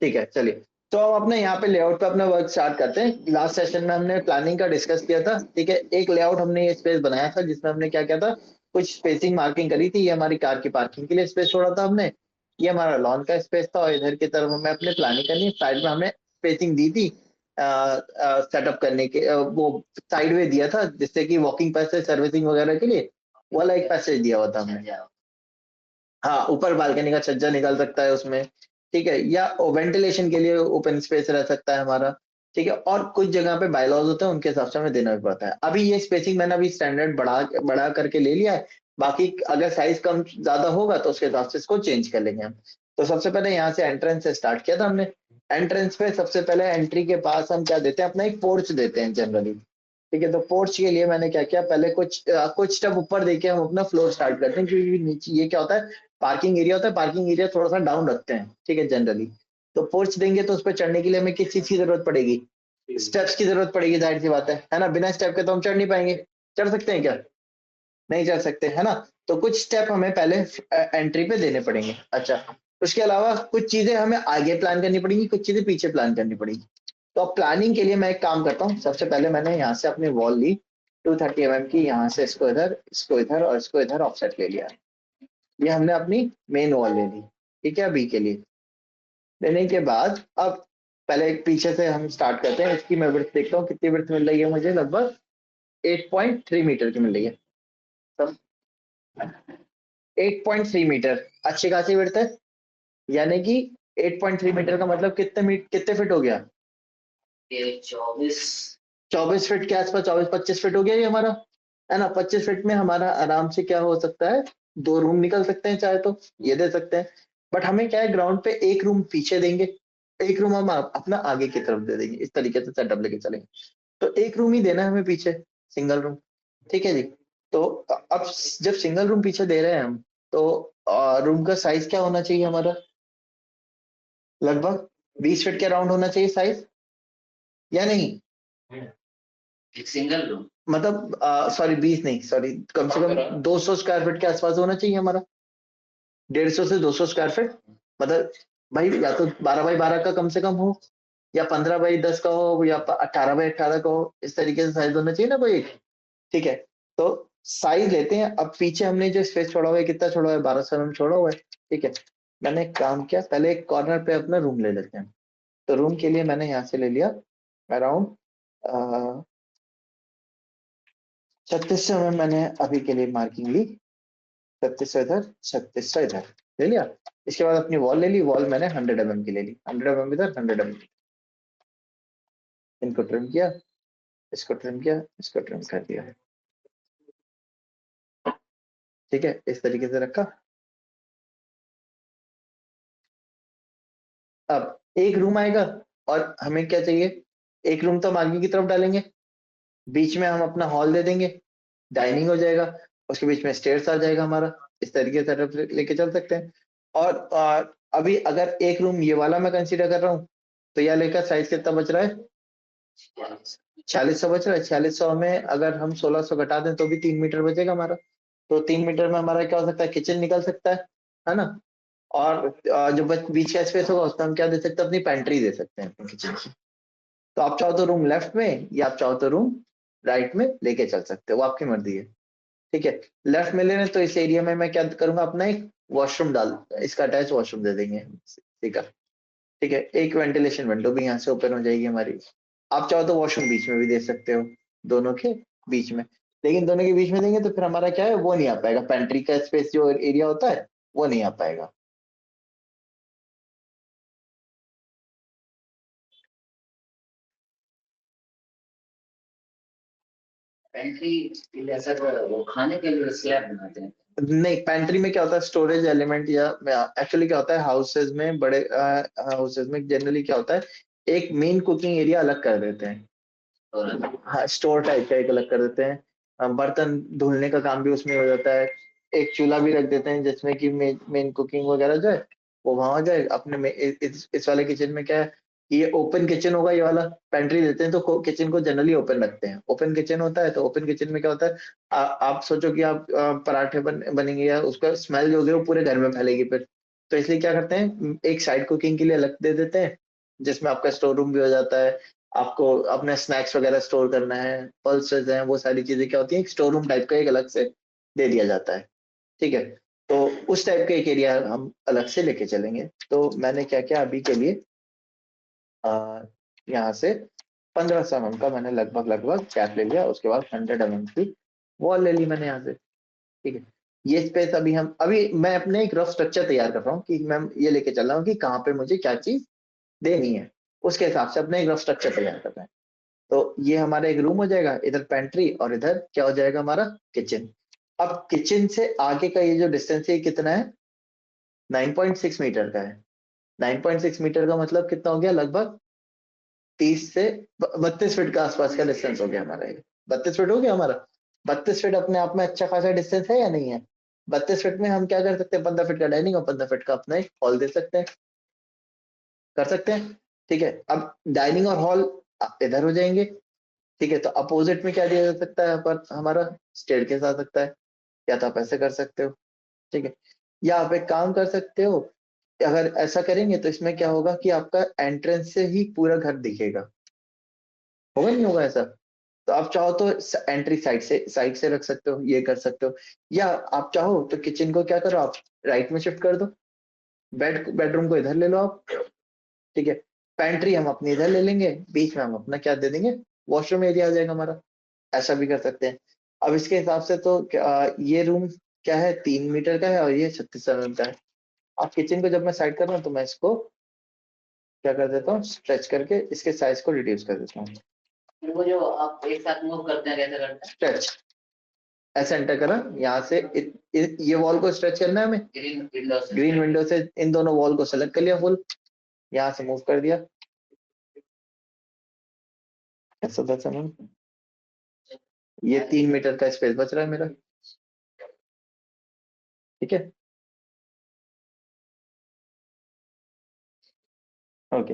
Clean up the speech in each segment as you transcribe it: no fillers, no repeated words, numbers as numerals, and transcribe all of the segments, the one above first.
ठीक है, चलिए। तो हम अपने यहाँ पे लेआउट पे अपना वर्क स्टार्ट करते हैं। लास्ट सेशन में हमने प्लानिंग का डिस्कस किया था, ठीक है? एक लेआउट हमने ये स्पेस बनाया था जिसमें हमने क्या किया था, कुछ स्पेसिंग मार्किंग करी थी। ये हमारी कार की पार्किंग के लिए स्पेस छोड़ा था हमने। ये हमारा लॉन का स्पेस था और इधर की तरफ हमें अपनी प्लानिंग करनी है। साइड में हमने स्पेसिंग दी थी सेटअप करने के वो साइड में दिया था जिससे कि वॉकिंग पैसेज सर्विसिंग वगैरह के लिए वो वाला एक पैसेज दिया हुआ था हमने। हाँ, ऊपर बालकनी का छज्जा निकल सकता है उसमें, ठीक है? या वेंटिलेशन के लिए ओपन स्पेस रह सकता है हमारा, ठीक है? और कुछ जगह पे बायलॉज़ होते हैं, उनके हिसाब से हमें देना भी पड़ता है। अभी ये स्पेसिंग मैंने अभी स्टैंडर्ड बढ़ा करके ले लिया है, बाकी अगर साइज़ कम ज़्यादा होगा तो उसके हिसाब से इसको चेंज कर लेंगे हम। तो सबसे पहले यहाँ से एंट्रेंस से स्टार्ट किया था हमने। एंट्रेंस पे सबसे पहले एंट्री के पास हम क्या देते हैं, अपना एक पोर्च देते हैं जनरली, ठीक है? तो पोर्च के लिए मैंने क्या किया, पहले कुछ स्टेप ऊपर देके हम अपना फ्लोर स्टार्ट करते हैं क्योंकि नीचे ये क्या होता है, पार्किंग एरिया होता है, पार्किंग एरिया थोड़ा-सा डाउन रखते हैं, ठीक है, जनरली। तो पोर्च देंगे तो उसपे चढ़ने के लिए हमें किस चीज़ की ज़रूरत पड़ेगी? स्टेप्स की ज़रूरत पड़ेगी, ज़ाहिर-सी बात है ना? बिना स्टेप के तो हम चढ़ नहीं पाएँगे। चढ़ सकते हैं क्या? नहीं चढ़ सकते, है ना? तो कुछ स्टेप हमें पहले एंट्री पे देने पड़ेंगे। अच्छा, उसके अलावा कुछ चीज़ें हमें आगे प्लान करनी पड़ेंगी, कुछ चीज़ें पीछे प्लान करनी पड़ेंगी। तो अब प्लानिंग के लिए मैं एक काम करता हूँ, सबसे पहले मैंने यहाँ से अपनी वॉल ली 230 की, यहाँ से इसको इधर और इसको इधर ऑफसेट ले लिया। ये हमने अपनी मेन वॉल ले ली, ठीक है? बी के लिए। लेने के बाद अब पहले एक पीछे से हम स्टार्ट करते हैं। इसकी मैं विड्थ देखता हूँ कितनी विड्थ मिल रही है मुझे, लगभग 8.3 मीटर की मिल रही है। सब 8.3 मीटर अच्छी खासी विड्थ है। यानी कि 8.3 मीटर का मतलब कितने फीट हो गया? ये 24 फीट के आसपास, 24-25 फीट हो गया ये हमारा, है ना? 25 फीट में हमारा आराम से क्या हो सकता है, 2 रूम निकल सकते हैं चाहे तो, ये दे सकते हैं। बट हमें क्या है, ग्राउंड पे 1 रूम पीछे देंगे, 1 रूम हम अपना आगे की तरफ दे देंगे, इस तरीके से सेटअप लेके चलेंगे। तो 1 रूम ही देना है हमें पीछे, सिंगल रूम, ठीक है जी? तो अब जब सिंगल रूम पीछे दे रहे हैं हम, तो रूम का साइज़ क्या होना चाहिए हमारा? लगभग 20 फीट के अराउंड होना चाहिए साइज़, या नहीं? एक सिंगल रूम मतलब सॉरी 20 नहीं, सॉरी, कम से कम 200 स्क्वायर फीट के आसपास होना चाहिए हमारा। 150 से 200 स्क्वायर फीट, मतलब भाई या तो 12 बाई 12 का कम से कम हो, या 15 बाई 10 का हो, या 18 बाई 18 का हो, इस तरीके से साइज होना चाहिए ना कोई एक, ठीक है? तो साइज लेते हैं। अब पीछे हमने जो स्पेस छोड़ा हुआ है, कितना छोड़ा हुआ है? 1200 mm छोड़ा हुआ है, ठीक है? मैंने एक काम किया, पहले एक कॉर्नर पे अपना रूम ले लेते हैं। तो रूम के लिए मैंने यहाँ से ले लिया अराउंड 3600 mm मैंने अभी के लिए मार्किंग ली। 3600 इधर, 3600 इधर ले लिया। इसके बाद अपनी वॉल ले ली, वॉल मैंने 100 की ले ली, 100 इधर, 100 इनको ट्रिम किया, इसको ट्रिम किया, इसको ट्रिम कर दिया, ठीक है? इस तरीके से रखा। अब एक रूम आएगा और हमें क्या चाहिए, एक रूम तो हम आगे की तरफ डालेंगे, बीच में हम अपना हॉल दे देंगे, डाइनिंग हो जाएगा, उसके बीच में स्टेयर्स आ जाएगा हमारा। इस तरीके से सेटअप लेके चल सकते हैं। और अभी अगर एक रूम ये वाला मैं कंसीडर कर रहा हूँ, तो यह लेकर साइज कितना बच रहा है? 4600 बच रहा है। 4600 में अगर हम 1600 घटा दें तो भी 3 मीटर बचेगा हमारा। तो 3 मीटर में हमारा क्या हो सकता है, किचन निकल सकता है ना? और जो बीच का स्पेस होगा उसमें हम क्या दे सकते हैं, अपनी पेंट्री दे सकते हैं अपनी किचन की। तो आप चाहो तो रूम लेफ्ट में या आप चाहो तो रूम राइट में लेके चल सकते हो, वो आपकी मर्जी है, ठीक है? लेफ्ट में ले रहे हैं तो इस एरिया में मैं क्या करूंगा, अपना एक वॉशरूम डाल, इसका अटैच वॉशरूम दे देंगे, ठीक है? ठीक है, एक वेंटिलेशन विंडो भी यहाँ से ओपन हो जाएगी हमारी। आप चाहो तो वॉशरूम बीच में भी दे सकते हो, दोनों के बीच में। लेकिन दोनों के बीच में देंगे तो फिर हमारा क्या है, वो नहीं आ पाएगा, पेंट्री का स्पेस जो एरिया होता है वो नहीं आ पाएगा। पेंट्री के लिए सर वो खाने के लिए स्लैब बनाते हैं। नहीं, पेंट्री में क्या होता है, स्टोरेज एलिमेंट या एक्चुअली क्या होता है, हाउसेज में, बड़े हाउसेज में जनरली क्या होता है, एक मेन कुकिंग एरिया अलग कर देते हैं। हाँ, स्टोर टाइप का एक अलग कर देते हैं। बर्तन धुलने का काम भी उसमें हो जाता है। एक चूल्हा भी रख देते हैं जिसमें कि मेन कुकिंग वगैरह जो है वो वहां हो जाए। अपने में इस वाले किचन में क्या है, ये ओपन किचन होगा, ये वाला पेंट्री देते हैं तो किचन को जनरली ओपन रखते हैं। ओपन किचन होता है तो ओपन किचन में क्या होता है, आप सोचो कि आप पराठे बनेंगे या उसका स्मेल जो होगी वो पूरे घर में फैलेगी फिर, तो इसलिए क्या करते हैं, एक साइड कुकिंग के लिए अलग दे देते हैं, जिसमें आपका स्टोर रूम भी हो जाता है। आपको अपने स्नैक्स वगैरह स्टोर करना है, पल्सेस हैं, वो सारी चीजें क्या होती हैं, एक स्टोर रूम टाइप का एक अलग से दे दिया जाता है। ठीक है, तो उस टाइप का एक एरिया हम अलग से लेके चलेंगे। तो मैंने क्या किया अभी के लिए, यहाँ से 1500 mm का मैंने लगभग गैप ले लिया। उसके बाद 100 mm की वॉल ले ली मैंने यहाँ से। ठीक है, ये स्पेस अभी मैं अपने एक रफ स्ट्रक्चर तैयार कर रहा हूँ कि मैं ये लेके चल रहा हूँ कि कहाँ पे मुझे क्या चीज देनी है, उसके हिसाब से अपने एक रफ स्ट्रक्चर तैयार करना है। तो ये हमारा एक रूम हो जाएगा, इधर पेंट्री और इधर क्या हो जाएगा हमारा किचन। अब किचन से आगे का ये जो डिस्टेंस है कितना है, 9.6 मीटर का है। 9.6 मीटर का मतलब कितना हो गया, लगभग 30 से 32 फीट का आसपास का डिस्टेंस हो गया हमारा। ये 32 फीट हो गया हमारा। 32 फीट अपने आप में अच्छा खासा डिस्टेंस है या नहीं है? 32 फीट में हम क्या कर सकते हैं, 15 फीट का डाइनिंग और 15 फीट का अपना एक हॉल दे सकते हैं, कर सकते हैं। ठीक है, अब डाइनिंग और हॉल इधर हो जाएंगे। ठीक है, तो अपोजिट में क्या दिया जा सकता है यहाँ पर, हमारा स्टेयरकेस आ सकता है, या तो आप ऐसे कर सकते हो। ठीक है, या आप एक काम कर सकते हो, अगर ऐसा करेंगे तो इसमें क्या होगा कि आपका एंट्रेंस से ही पूरा घर दिखेगा, होगा नहीं होगा ऐसा? तो आप चाहो तो एंट्री साइड से रख सकते हो, ये कर सकते हो। या आप चाहो तो किचन को क्या करो, आप राइट में शिफ्ट कर दो, बेडरूम को इधर ले लो आप। ठीक है, पेंट्री हम अपनी इधर ले लेंगे, बीच में हम अपना क्या दे देंगे, वॉशरूम एरिया आ जाएगा हमारा। ऐसा भी कर सकते हैं। अब इसके हिसाब से तो ये रूम क्या है, 3 मीटर का है और ये 36 mm का है। अब किचन को जब मैं साइड कर रहा हूँ तो मैं इसको क्या कर देता हूँ, स्ट्रेच करके इसके साइज को रिड्यूस कर देता हूँ। वो जो आप एक साथ मूव करते हैं कैसे करते हैं? स्ट्रेच, ऐसे एंटर करा यहाँ से ये वॉल को स्ट्रेच करना है हमें, ग्रीन विंडो से इन दोनों वॉल को सेलेक्ट कर लिया फुल, यहाँ से मूव कर दिया ऐसा 10 mm। ये 3 मीटर का स्पेस बच रहा है मेरा। ठीक है, ओके।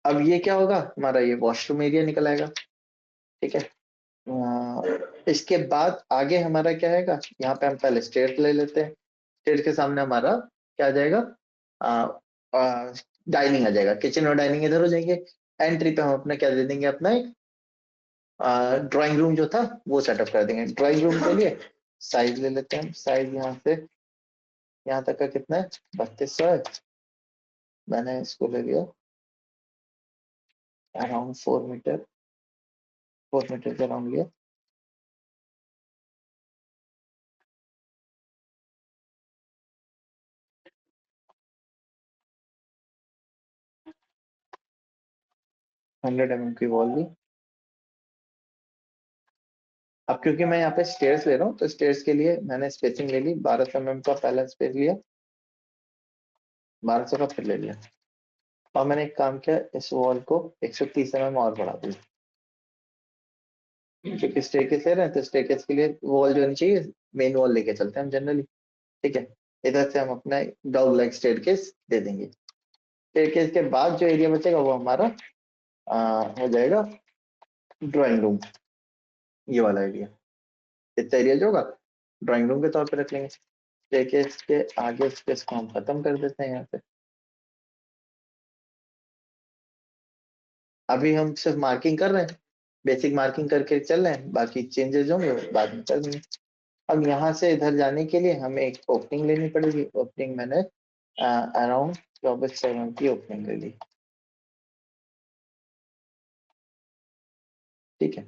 अब ये क्या होगा, हमारा ये वॉशरूम एरिया निकल आएगा। ठीक है, इसके बाद आगे हमारा क्या आएगा, यहाँ पे हम पहले स्टेयर ले लेते हैं। स्टेयर के सामने हमारा क्या आ जाएगा, डाइनिंग आ जाएगा। किचन और डाइनिंग इधर हो जाएंगे। एंट्री पे हम अपना क्या दे देंगे, अपना एक ड्राइंग रूम जो था वो सेटअप कर देंगे। ड्राइंग रूम के लिए साइज ले लेते हैं। साइज यहाँ से यहाँ तक का कितना है, 3200 है। मैंने इसको ले लिया अराउंड 4 मीटर, 4 मीटर के अराउंड लिया। हंड्रेड की वॉल ली। अब क्योंकि मैं यहाँ पे स्टेयर्स ले रहा हूँ तो स्टेयर्स के लिए मैंने स्पेसिंग ले ली, 1200 का पहला स्पेस लिया, 1200 का फिर ले लिया। और मैंने एक काम किया, इस वॉल को 130 और बढ़ा दिया, क्योंकि स्टेयरकेस ले रहे हैं तो स्टेयरकेस के लिए वॉल जो होनी चाहिए, मेन वॉल लेके चलते हैं हम जनरली। ठीक है, इधर से हम अपना डॉग लेग स्टेयरकेस दे देंगे। स्टेयरकेस के बाद जो एरिया बचेगा वो हमारा हो जाएगा ड्राइंग रूम। ये वाला एरिया, इतना एरिया जो होगा ड्राइंग रूम के तौर पे रख लेंगे। स्टेयरकेस के आगे स्पेस को हम खत्म कर देते हैं यहाँ पे। अभी हम सिर्फ मार्किंग कर रहे हैं, बेसिक मार्किंग करके चल रहे हैं, बाकी चेंजेस होंगे वो बाद में कर देंगे। अब यहाँ से इधर जाने के लिए हमें एक ओपनिंग लेनी पड़ेगी। ओपनिंग मैंने अराउंड 24 की ओपनिंग ले ली। ठीक है,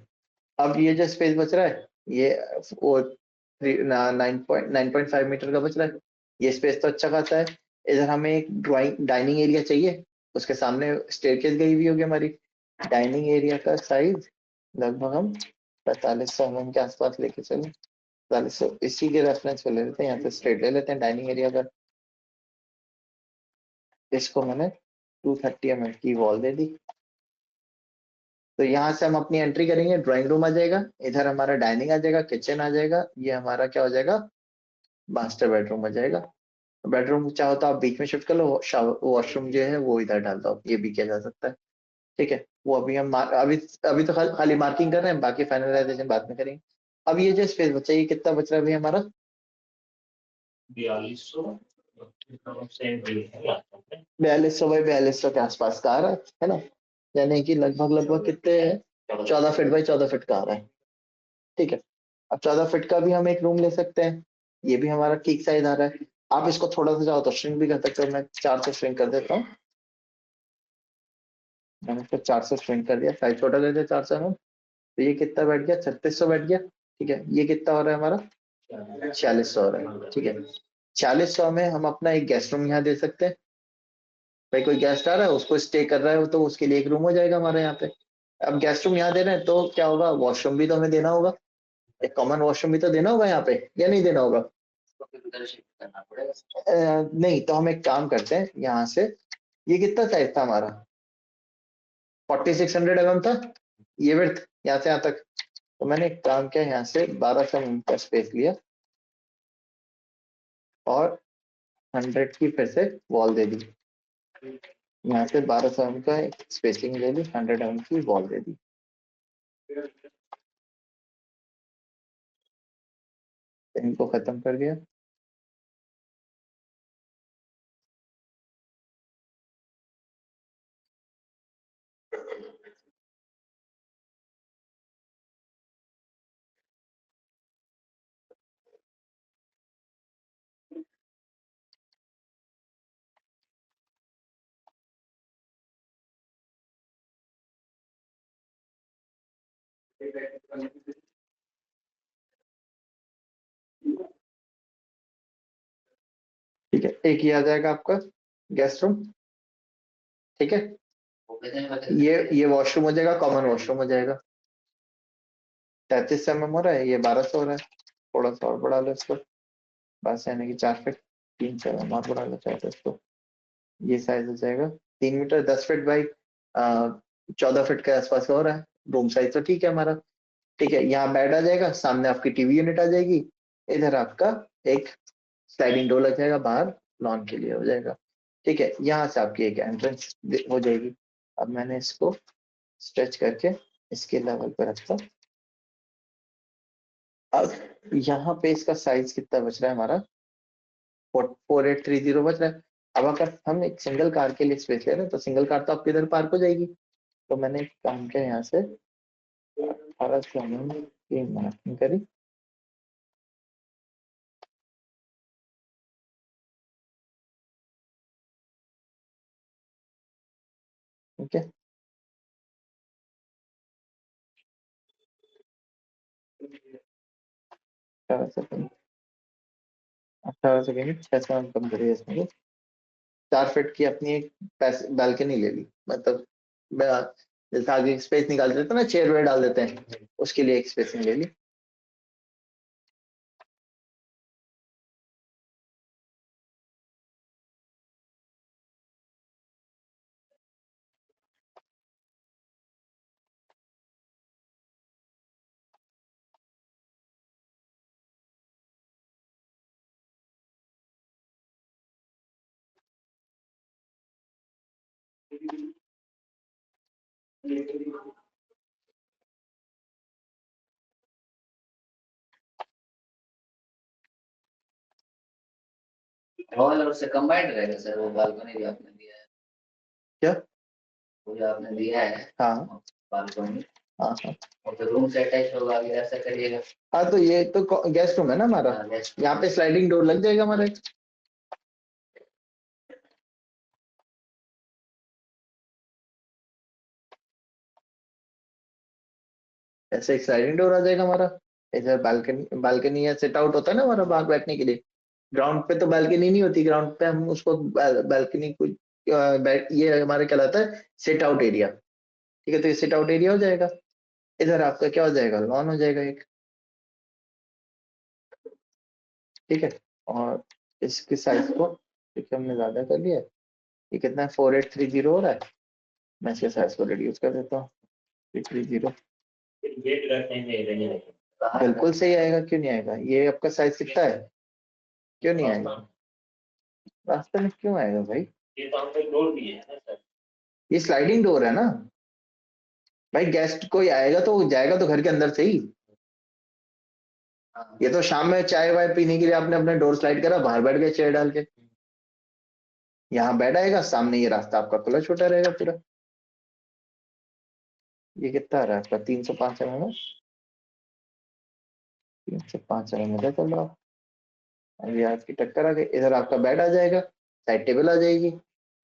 अब ये जो स्पेस बच रहा है ये वो 9.5 मीटर का बच रहा है। ये स्पेस तो अच्छा खासा है। इधर हमें एक डाइनिंग एरिया चाहिए, उसके सामने स्टेयरकेस गई हुई होगी हमारी। डाइनिंग एरिया का साइज लगभग हम 4500 के आसपास लेके चले। 4500 इसी के रेफरेंस पे ले लेते हैं, यहाँ से स्ट्रेट ले लेते हैं डाइनिंग एरिया का। इसको मैंने 230 की वॉल दे दी। तो यहाँ से हम अपनी एंट्री करेंगे, ड्राइंग रूम आ जाएगा, इधर हमारा डाइनिंग आ जाएगा, किचन आ जाएगा, ये हमारा क्या हो जाएगा, मास्टर बेडरूम हो जाएगा। बेडरूम चाहो तो आप बीच में शिफ्ट कर लो, वॉशरूम जो है वो इधर डाल दो, ये भी किया जा सकता है। ठीक है, वो अभी हम अभी तो खाली मार्किंग कर रहे हैं, बाकी फाइनलाइजेशन बाद में करेंगे। अब ये जो स्पेस बचा, ये कितना बच रहा है अभी हमारा, 4200 4200 के आसपास का आ रहा है ना, यानी कि लगभग कितने 14 फीट बाई 14 फीट का आ रहा है। ठीक है, अब 14 फीट का भी हम एक रूम ले सकते हैं, ये भी हमारा ठीक साइज आ रहा है। आप इसको थोड़ा सा चाहो तो श्रिंक भी कर सकते हो, मैं 4 से श्रिंक कर देता हूँ। मैंने इसको 4 से श्रिंक कर दिया, साइज छोटा कर दिया 4 से हम। तो ये कितना बैठ गया, 3600 बैठ गया। ठीक है, ये कितना हो रहा है हमारा, 4600 हो रहा है। ठीक है, 4600 में हम अपना एक गेस्ट रूम यहाँ दे सकते हैं। भाई कोई गेस्ट आ रहा है, उसको स्टे कर रहा है, तो उसके लिए एक रूम हो जाएगा हमारे यहाँ पे। अब गेस्ट रूम यहाँ दे रहे हैं तो क्या होगा, वॉशरूम भी तो हमें देना होगा, एक कॉमन वॉशरूम भी तो देना होगा यहाँ पे, या नहीं देना होगा? करना पड़ेगा। नहीं, तो हम एक काम करते हैं यहाँ से, ये कितना साइज था हमारा, 4600 था ये विड्थ यहाँ से यहाँ तक। तो मैंने एक काम किया, यहाँ से 1200 mm का स्पेस लिया और 100 की फिर से वॉल दे दी। यहाँ से 1200 mm का स्पेसिंग ले ली, 100 mm की वॉल दे दी। इनको खत्म कर दिया। ठीक है, एक ही आ जाएगा आपका गेस्ट रूम। ठीक है, ये वॉशरूम हो जाएगा, कॉमन वॉशरूम हो जाएगा। 33 mm हो रहा है, ये 1200 हो रहा है। थोड़ा सा और बढ़ा लो इसको, बस यानी कि 4 फीट 3 mm और बढ़ा लो चाहे तो इसको। ये साइज हो जाएगा 3 मीटर 10 फीट बाई 14 फीट के आसपास का हो रहा है। रूम साइज तो ठीक है हमारा। ठीक है, यहाँ बेड आ जाएगा, सामने आपकी टीवी यूनिट आ जाएगी, इधर आपका एक स्लाइडिंग डोर लग जाएगा, बाहर लॉन के लिए हो जाएगा। ठीक है, यहाँ से आपकी एक एंट्रेंस हो जाएगी। अब मैंने इसको स्ट्रेच करके इसके लेवल पर रखता। अब यहाँ पे इसका साइज कितना बच रहा है हमारा, 4830 बच रहा है। अब अगर हम एक सिंगल कार के लिए स्पेस ले रहे हैं तो सिंगल कार तो आपके इधर पार्क हो जाएगी। तो मैंने एक काम किया, यहाँ से 1800 की मार्किंग करी। ठीक है, 18 सेकेंड 600 कम करिए इसमें। 4 फीट की अपनी एक बैल्कनी ले ली, मतलब जैसे आगे स्पेस निकाल देते हैं ना, चेयर वेयर डाल देते हैं, उसके लिए एक स्पेसिंग ले ली। हॉल और उससे कंबाइंड रहेगा सर, वो बालकनी जो आपने दिया है। क्या? वो जो आपने दिया है हाँ बालकनी, हाँ हाँ और तो रूम से अटैच होगा, अगर ऐसा करिएगा। हाँ, तो ये तो गेस्ट रूम है ना हमारा, यहाँ पे स्लाइडिंग डोर लग जाएगा हमारे। ऐसे एक स्लाइडिंग डोर आ जाएगा हमारा। इधर बालकनी बालकनी या सिट आउट होता है ना हमारा बाहर बैठने के लिए। ग्राउंड पे तो बालकनी नहीं होती, ग्राउंड पे हम उसको बालकनी को ये हमारे कहलाता है सिट आउट एरिया। ठीक है, तो ये सिट आउट एरिया हो जाएगा। इधर आपका क्या हो जाएगा, लॉन हो जाएगा एक। ठीक है, और इसके साइज को देखिए हमने ज्यादा कर लिया है। ये कितना है, 4830 हो रहा है। मैं इसके साइज को रिड्यूस कर देता हूँ, 330। बिल्कुल सही आएगा, क्यों नहीं आएगा? ये आपका साइज कितना है, क्यों नहीं आएगा? रास्ते में क्यों आएगा भाई? ये तो हमने डोर दी है ना सर। ये स्लाइडिंग डोर है ना भाई, गेस्ट कोई आएगा तो जाएगा तो घर के अंदर से ही। ये तो शाम में चाय वाय पीने के लिए आपने अपने डोर स्लाइड करा, बाहर बैठ गए चेयर डाल के। यहाँ बेड आएगा, सामने ये रास्ता आपका खुला छोटा रहेगा पूरा। ये कितना आ रहा है आपका, 305 mm है, 305 mm का चल रहा है। अभी आज की टक्कर आ गई, इधर आपका बेड आ जाएगा, साइड टेबल आ जाएगी,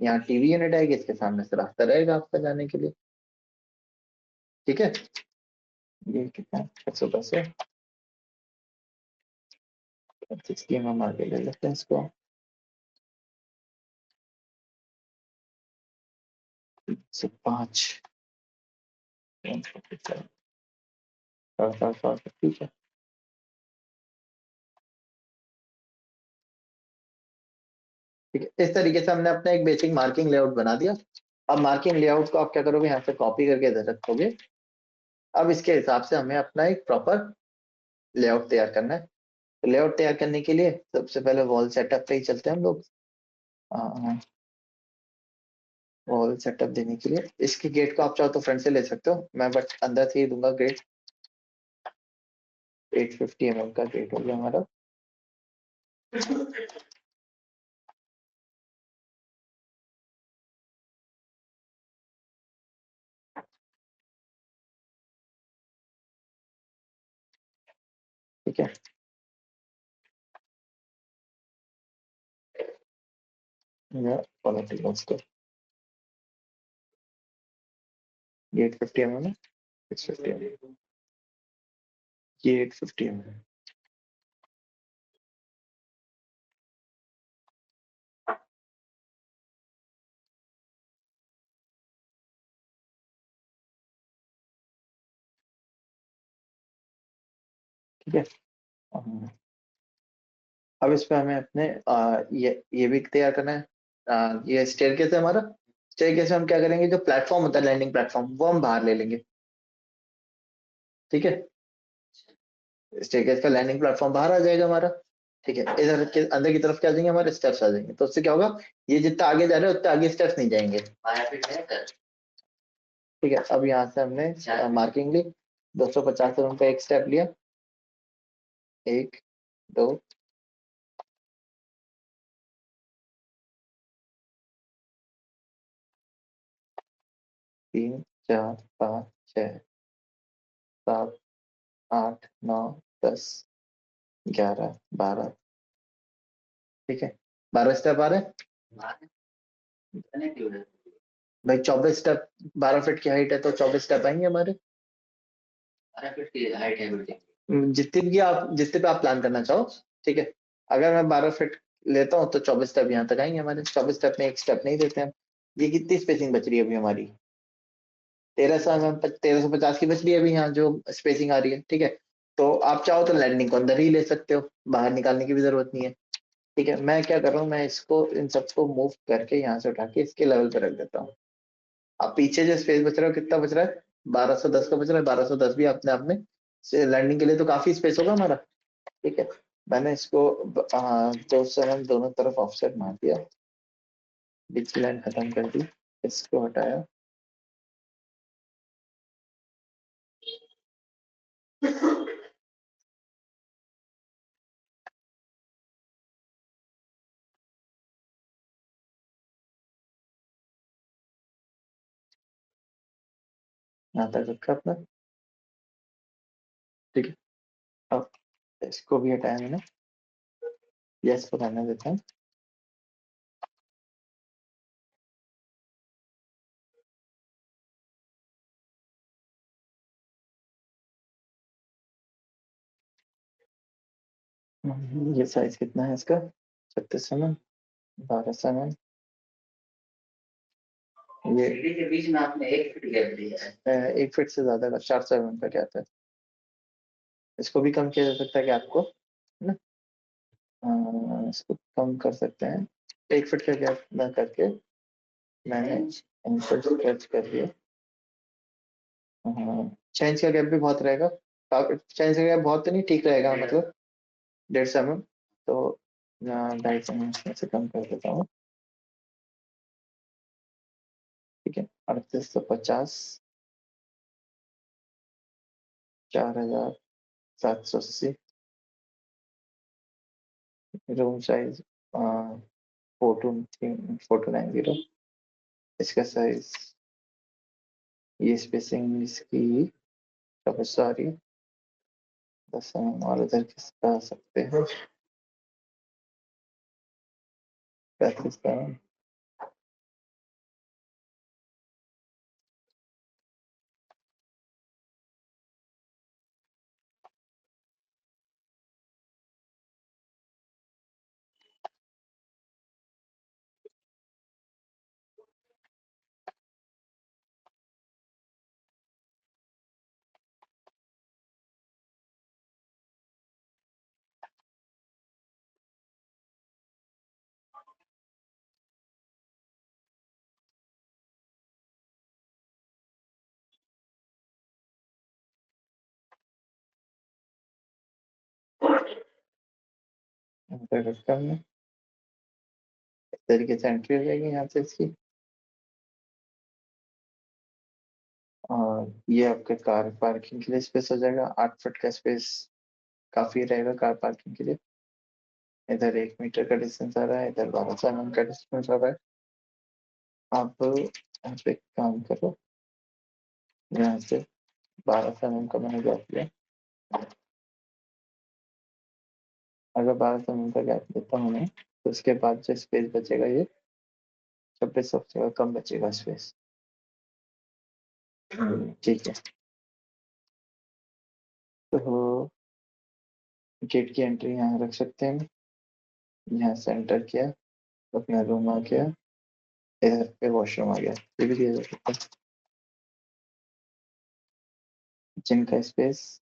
यहाँ टीवी यूनिट आएगी, इसके सामने से रास्ता रहेगा आपका जाने के लिए। ठीक है, ये कितना 110 है, 60 mm आगे ले लेते हैं इसको। 5 ठीक है। ठीक है, इस तरीके से हमने अपना एक बेसिक मार्किंग लेआउट बना दिया। अब मार्किंग लेआउट को आप क्या करोगे, यहाँ से कॉपी करके इधर रखोगे। अब इसके हिसाब से हमें अपना एक प्रॉपर लेआउट तैयार करना है। तो लेआउट तैयार करने के लिए सबसे पहले वॉल सेटअप पे ही चलते हैं हम लोग। वॉल सेटअप देने के लिए इसके गेट को आप चाहो तो फ्रंट से ले सकते हो, मैं बट अंदर से ही दूंगा गेट। 850 mm का गेट हो गया हमारा। ठीक है, ये 850 mm है, 650 mm, ये 850 mm है। ठीक है, अब इस पे हमें अपने ये भी तैयार करना है। ये स्टेयरकेस है हमारा। स्टेयरकेस में हम क्या करेंगे, जो प्लेटफॉर्म होता है लैंडिंग प्लेटफॉर्म, वो हम बाहर ले लेंगे। ठीक है, स्टेयरकेस का लैंडिंग प्लेटफॉर्म बाहर आ जाएगा हमारा। ठीक है, इधर के अंदर की तरफ क्या आ जाएंगे, हमारे स्टेप्स आ जाएंगे। तो उससे क्या होगा, ये जितना आगे जा रहे हैं उतना आगे स्टेप्स नहीं जाएंगे। ठीक है, अब यहाँ से हमने मार्किंग ली, 250 mm का एक स्टेप लिया, 1 2 3 4 5 6 7 8 9 10 11 12। ठीक है, 12 स्टेप आ रहे हैं भाई। 24 स्टेप, 12 फीट की हाइट है तो 24 स्टेप आएंगे हमारे। 12 फीट की हाइट है बिल्डिंग, जितनी भी आप, जितने पे आप प्लान करना चाहो। ठीक है, अगर मैं 12 फीट लेता हूँ तो 24 स्टेप यहाँ तक आएंगे हमारे। 24 स्टेप में एक स्टेप नहीं देते हम। ये कितनी स्पेसिंग बच रही है अभी हमारी, 1350 की बच रही है अभी यहाँ जो स्पेसिंग आ रही है। ठीक है, तो आप चाहो तो लैंडिंग को अंदर ही ले सकते हो, बाहर निकालने की भी जरूरत नहीं है। ठीक है, मैं क्या कर रहा हूँ, मैं इसको इन सबको मूव करके यहाँ से उठा के इसके लेवल पे रख देता हूँ। अब पीछे जो स्पेस बच रहा है कितना बच रहा है, 1210 का बच रहा है। 1210 भी अपने आप में लैंडिंग के लिए तो काफी स्पेस होगा हमारा। ठीक है, मैंने इसको 2 दोनों तरफ ऑफसेट मार दिया, बीच की लाइन खत्म कर दी, इसको हटाया। यहाँ तक रखा अपना। ठीक है, अब इसको भी हटाया मैंने, यस को रहने देते हैं। ये साइज कितना है इसका, 36 mm, 12 mm। ये सीढ़ी के बीच में आपने 1 फीट गैप दिया है, 1 फीट से ज्यादा का 400 mm का गैप है। इसको भी कम किया जा सकता है कि आपको, है ना। इसको कम कर सकते हैं, 1 फीट का गैप ना करके मैंने इनपुट स्ट्रेच कर दिया। 6 इंच का गैप भी बहुत रहेगा, 6 इंच का गैप बहुत तो नहीं, ठीक रहेगा मतलब 150 mm। तो 250 mm से कम कर देता हूँ। ठीक है, 3850, 4780 रूम साइज 4290। इसका साइज, ये स्पेसिंग इसकी सॉरी 10 mm, और उधर किसका सकते हैं 35 mm। रखा हमने, इस तरीके से एंट्री हो जाएगी यहाँ से इसकी। और ये आपके कार पार्किंग के लिए स्पेस हो जाएगा। 8 फुट का स्पेस काफी रहेगा कार पार्किंग के लिए। इधर 1 मीटर का डिस्टेंस आ रहा है, इधर 12 mm का डिस्टेंस आ रहा है। आप यहाँ पे काम करो, यहाँ से 12 mm का मैंने गैप लिया। अगर 12 mm का गैप देता हूँ मैं, तो उसके बाद जो स्पेस बचेगा ये 26 सबसे कम बचेगा स्पेस। ठीक है, तो गेट की एंट्री यहाँ रख सकते हैं। यहाँ से एंटर किया, अपना रूम आ गया, इधर पे वॉशरूम आ गया, ये भी दिया जा सकता है। किचन का स्पेस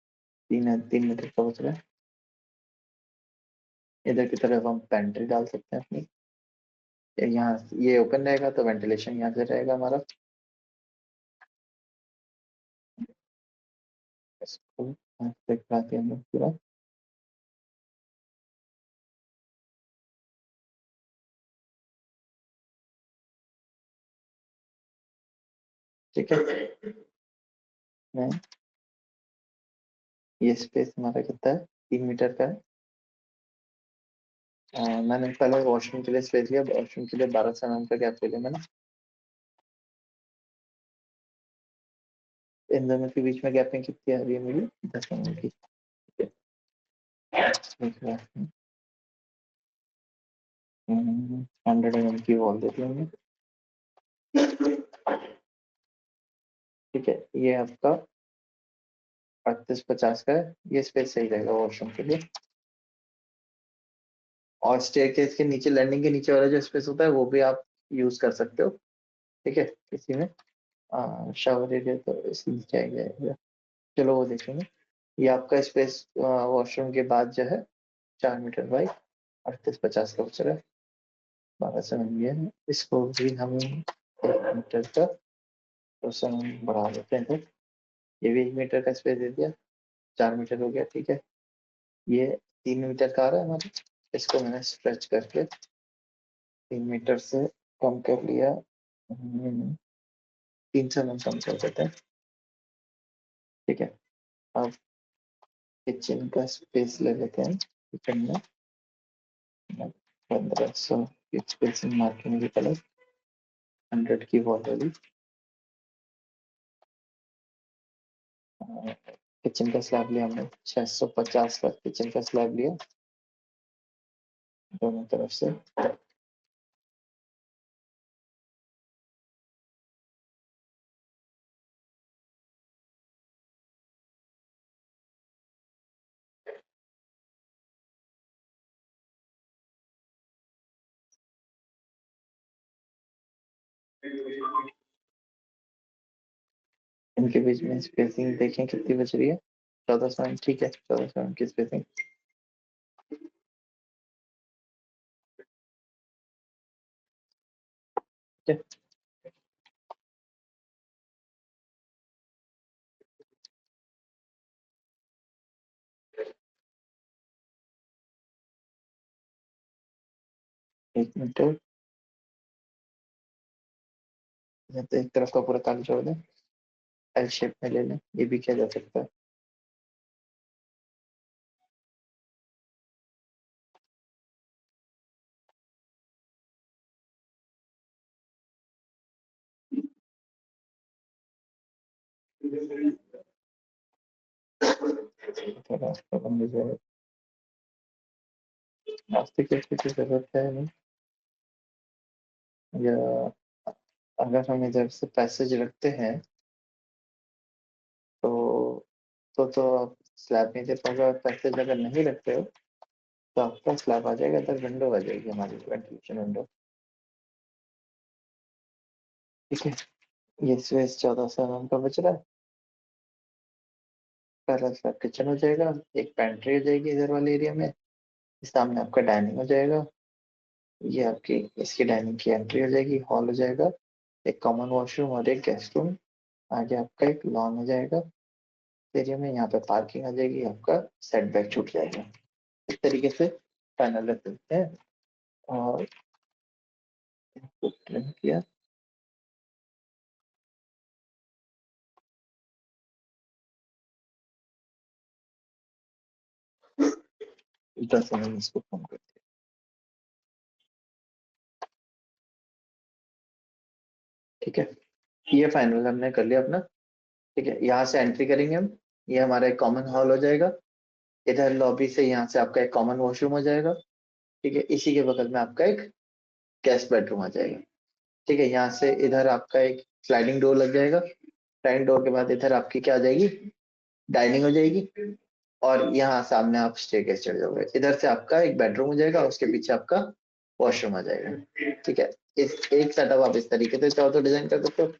3 मीटर का बच रहा है। इधर की तरफ हम पेंट्री डाल सकते हैं अपनी। यहाँ ये ओपन रहेगा तो वेंटिलेशन यहाँ से रहेगा हमारा। इसको यहाँ से दिखाते हैं हम लोग पूरा। ठीक है, मैं ये स्पेस हमारा कितना है 3 मीटर का है। मैंने पहले वॉशरूम के लिए स्पेस लिया, वॉशरूम के लिए 12 mm का गैप ले लिया मैंने। इन दोनों के बीच में गैपिंग कितनी आ रही है मेरी 10 mm की। ठीक है, 100 mm की वॉल देती हूँ। ठीक है, ये आपका 38-50 का है, ये स्पेस सही रहेगा वॉशरूम के लिए। और स्टेयरकेस के नीचे, लैंडिंग के नीचे वाला जो स्पेस होता है वो भी आप यूज कर सकते हो। ठीक है, इसी में शावर एरिया तो इसी में क्या जाएगा, चलो वो देखेंगे। ये आपका स्पेस वॉशरूम के बाद जो है 4 मीटर बाई 38-50 का बच रहा है। 12 mm ये है, इसको भी हम 1 मीटर का तो बढ़ा देते हैं। फिर ये भी 1 मीटर का स्पेस दे दिया, 4 मीटर हो गया। ठीक है, ये 3 मीटर का आ रहा है हमारे, इसको मैंने स्ट्रेच करके 3 मीटर से कम कर लिया। 300 mm कम कर देते हैं। ठीक है, अब किचन का स्पेस ले लेते हैं। किचन में 1500 की स्पेसिंग मार्किंग की कलर 100 की वॉल वाली। किचन का स्लैब लिया हमने 650 का किचन का स्लैब लिया दोनों तरफ से। इनके बीच में स्पेसिंग देखें कितनी बच रही है, 1400 mm। ठीक है, 1400 mm की स्पेसिंग। ठीक है, 1 मीटर। या तो एक तरफ का पूरा काली छोड़ दें, एल शेप में ले लें, ये भी किया जा सकता है। रास्ता बन जाए, रास्ते की कुछ जरूरत है नहीं, या अगर हम इधर से पैसेज रखते हैं तो आप स्लैब नहीं दे पाओगे। और पैसेज अगर नहीं रखते हो तो आपका स्लैब आ जाएगा, इधर विंडो आ जाएगी हमारी, वेंटिलेशन विंडो। ठीक है, ये स्पेस 1400 mm का बच रहा है। पहला स्लैब किचन हो जाएगा, एक पेंट्री हो जाएगी इधर वाले एरिया में, सामने आपका डाइनिंग हो जाएगा, ये आपकी इसकी डाइनिंग की एंट्री हो जाएगी, हॉल हो जाएगा, एक कॉमन वॉशरूम और एक गेस्ट रूम, आगे आपका एक लॉन हो जाएगा एरिया में, यहाँ पे पार्किंग आ जाएगी, आपका सेटबैक छूट जाएगा। इस तरीके से फाइनल रख सकते हैं। और ट्रिम किया, दस मिनट इसको कम कर दिया। ठीक है, ये फाइनल हमने कर लिया अपना। ठीक है, यहाँ से एंट्री करेंगे हम, ये हमारा एक कॉमन हॉल हो जाएगा, इधर लॉबी से यहाँ से आपका एक कॉमन वॉशरूम हो जाएगा। ठीक है, इसी के बगल में आपका एक गेस्ट बेडरूम आ जाएगा। ठीक है, यहाँ से इधर आपका एक स्लाइडिंग डोर लग जाएगा, स्लाइडिंग डोर के बाद इधर आपकी क्या आ जाएगी, डाइनिंग हो जाएगी, और यहाँ सामने आप स्टेयरकेस चढ़ जाओगे, इधर से आपका एक बेडरूम हो जाएगा, उसके पीछे आपका वॉशरूम आ जाएगा। ठीक है, इस एक सेटअप आप इस तरीके से चाहो तो डिजाइन कर सकते हो।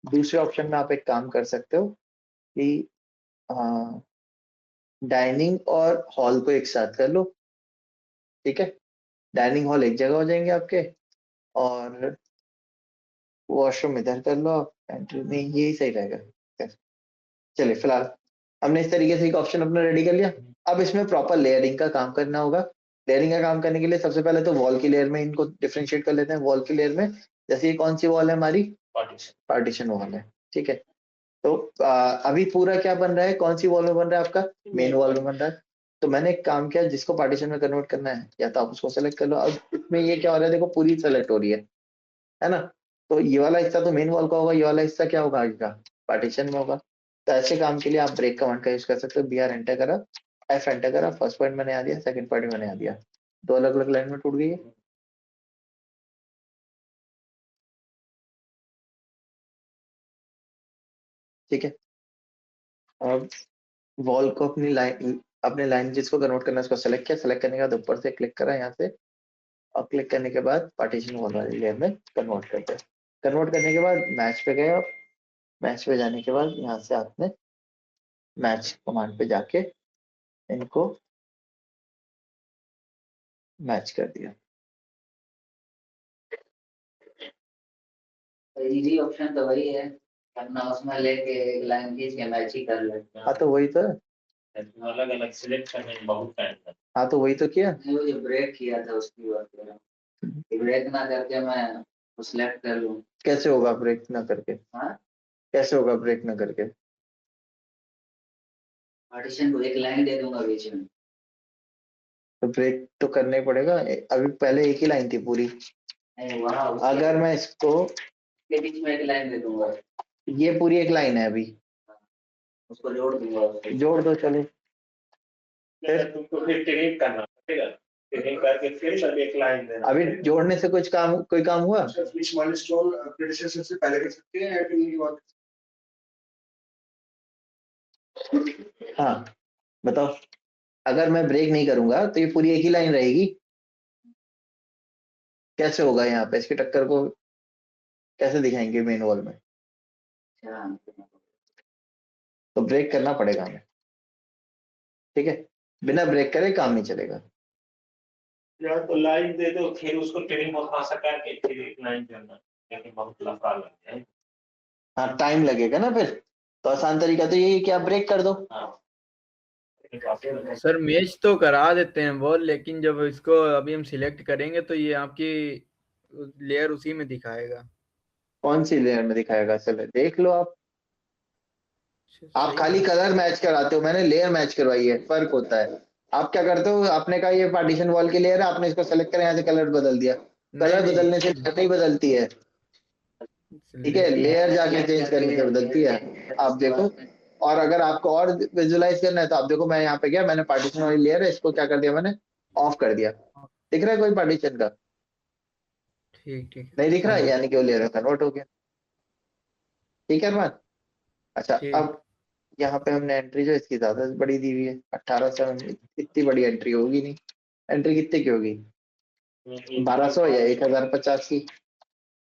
दूसरे ऑप्शन में आप एक काम कर सकते हो कि डाइनिंग और हॉल को एक साथ कर लो। ठीक है, डाइनिंग हॉल एक जगह हो जाएंगे आपके, और वॉशरूम इधर कर लो आप एंट्री में, यही सही रहेगा। चलिए, फिलहाल हमने इस तरीके से एक ऑप्शन अपना रेडी कर लिया। अब इसमें प्रॉपर लेयरिंग का काम करना होगा। लेयरिंग का काम करने के लिए सबसे पहले तो वॉल की लेयर में इनको डिफरेंशिएट कर लेते हैं। वॉल की लेयर में जैसे ये कौन सी वॉल है हमारी, पार्टीशन वॉल है। ठीक है, तो अभी पूरा क्या बन रहा है, कौन सी वॉल में बन रहा है आपका, मेन वॉल में बन रहा है। तो मैंने एक काम किया, जिसको पार्टीशन में कन्वर्ट करना है या तो आप उसको सेलेक्ट कर लो। अब इसमें ये क्या हो रहा है, देखो पूरी सेलेक्ट हो रही है ना। तो ये वाला हिस्सा तो मेन वॉल का होगा, ये वाला हिस्सा क्या होगा आगे का, पार्टीशन में होगा। तो ऐसे काम के लिए आप ब्रेक कमांड का यूज कर सकते हो। BR एंटर करा, F एंटर करा, फर्स्ट पॉइंट मैंने आ दिया, सेकंड पॉइंट मैंने आ दिया, दो अलग अलग लाइन में टूट गई है। ठीक है, अब वॉल को अपनी लाइन जिसको कन्वर्ट करना है उसको सेलेक्ट किया, सेलेक्ट करने के बाद ऊपर से क्लिक करा यहाँ से, और क्लिक करने के बाद पार्टीशन वॉल वाली लेयर में कन्वर्ट करते हैं। कन्वर्ट करने के बाद मैच पे गए आप, मैच पे जाने के बाद यहाँ से आपने मैच कमांड पे जाके इनको मैच कर दिया। इजी ऑप्शन तो वही है, अपना उसमें लेके एक लाइन खींच के मैच ही कर लेते हैं। हाँ तो वही तो है, अलग अलग सिलेक्ट करने में बहुत टाइम लगता है। हाँ तो वही तो किया। नहीं, वो जो ब्रेक किया था उसकी बात कर रहा हूँ, ब्रेक ना करके मैं सिलेक्ट कर लूँ। कैसे होगा ब्रेक ना करके, हाँ, कैसे होगा ब्रेक ना करके, पार्टीशन को एक लाइन दे दूंगा बीच में। तो ब्रेक तो करना ही पड़ेगा। अभी पहले एक ही लाइन थी पूरी, नहीं, वहाँ अगर मैं इसको के बीच में एक लाइन दे दूंगा, ये पूरी एक लाइन है, अभी उसको जोड़ दूंगा। जोड़ दो चले, फिर तुमको फिर ट्रिम करना पड़ेगा, ट्रिम करके फिर सब एक लाइन देना। अभी जोड़ने से कुछ काम, कोई काम हुआ, बीच माइलस्टोन प्रेडिसेसर से पहले कर सकते हैं या फिर उनकी बात। हाँ बताओ, अगर मैं ब्रेक नहीं करूंगा तो ये पूरी एक ही लाइन रहेगी, कैसे होगा यहाँ पे, इसकी टक्कर को कैसे दिखाएंगे मेन वॉल में, तो ब्रेक करना पड़ेगा हमें। ठीक है, बिना ब्रेक करे काम नहीं चलेगा। या तो लाइन दे दो, फिर उसको ट्रिम और खासा करके फिर एक लाइन करना, लेकिन बहुत लफड़ा लग जाए। हाँ टाइम लगेगा ना फिर, तो आसान तरीका तो यही है कि आप ब्रेक कर दो। हाँ, सर मैच तो करा देते हैं बॉल, लेकिन जब इसको अभी हम सिलेक्ट करेंगे तो ये आपकी लेयर उसी में दिखाएगा। कौन सी लेयर में दिखाएगा, चलो देख लो आप सही खाली है। कलर मैच कराते हो, मैंने लेयर मैच करवाई है, फर्क होता है। आप क्या करते हो, आपने कहा ये पार्टीशन वॉल की लेयर है, आपने इसको सेलेक्ट करा, यहाँ से कलर बदल दिया, कलर नहीं बदलने से लेयर नहीं बदलती है। ठीक है, लेयर जाके चेंज करने से बदलती है। आप देखो, और अगर आपको और विजुलाइज करना है तो आप देखो, मैं यहाँ पे गया, मैंने पार्टीशन वाली लेयर है, इसको क्या कर दिया मैंने, ऑफ कर दिया। दिख रहा है कोई पार्टीशन का? ठीक ठीक नहीं दिख रहा है, समझ यानी कि वो लेयर में कन्वर्ट हो गया। ठीक है अरमान? अच्छा, ठीक। अब यहाँ पे हमने एंट्री जो इसकी ज्यादा बड़ी दी हुई है, 1800। इतनी बड़ी एंट्री होगी नहीं। एंट्री कितने की होगी? 1200 या 1050 की?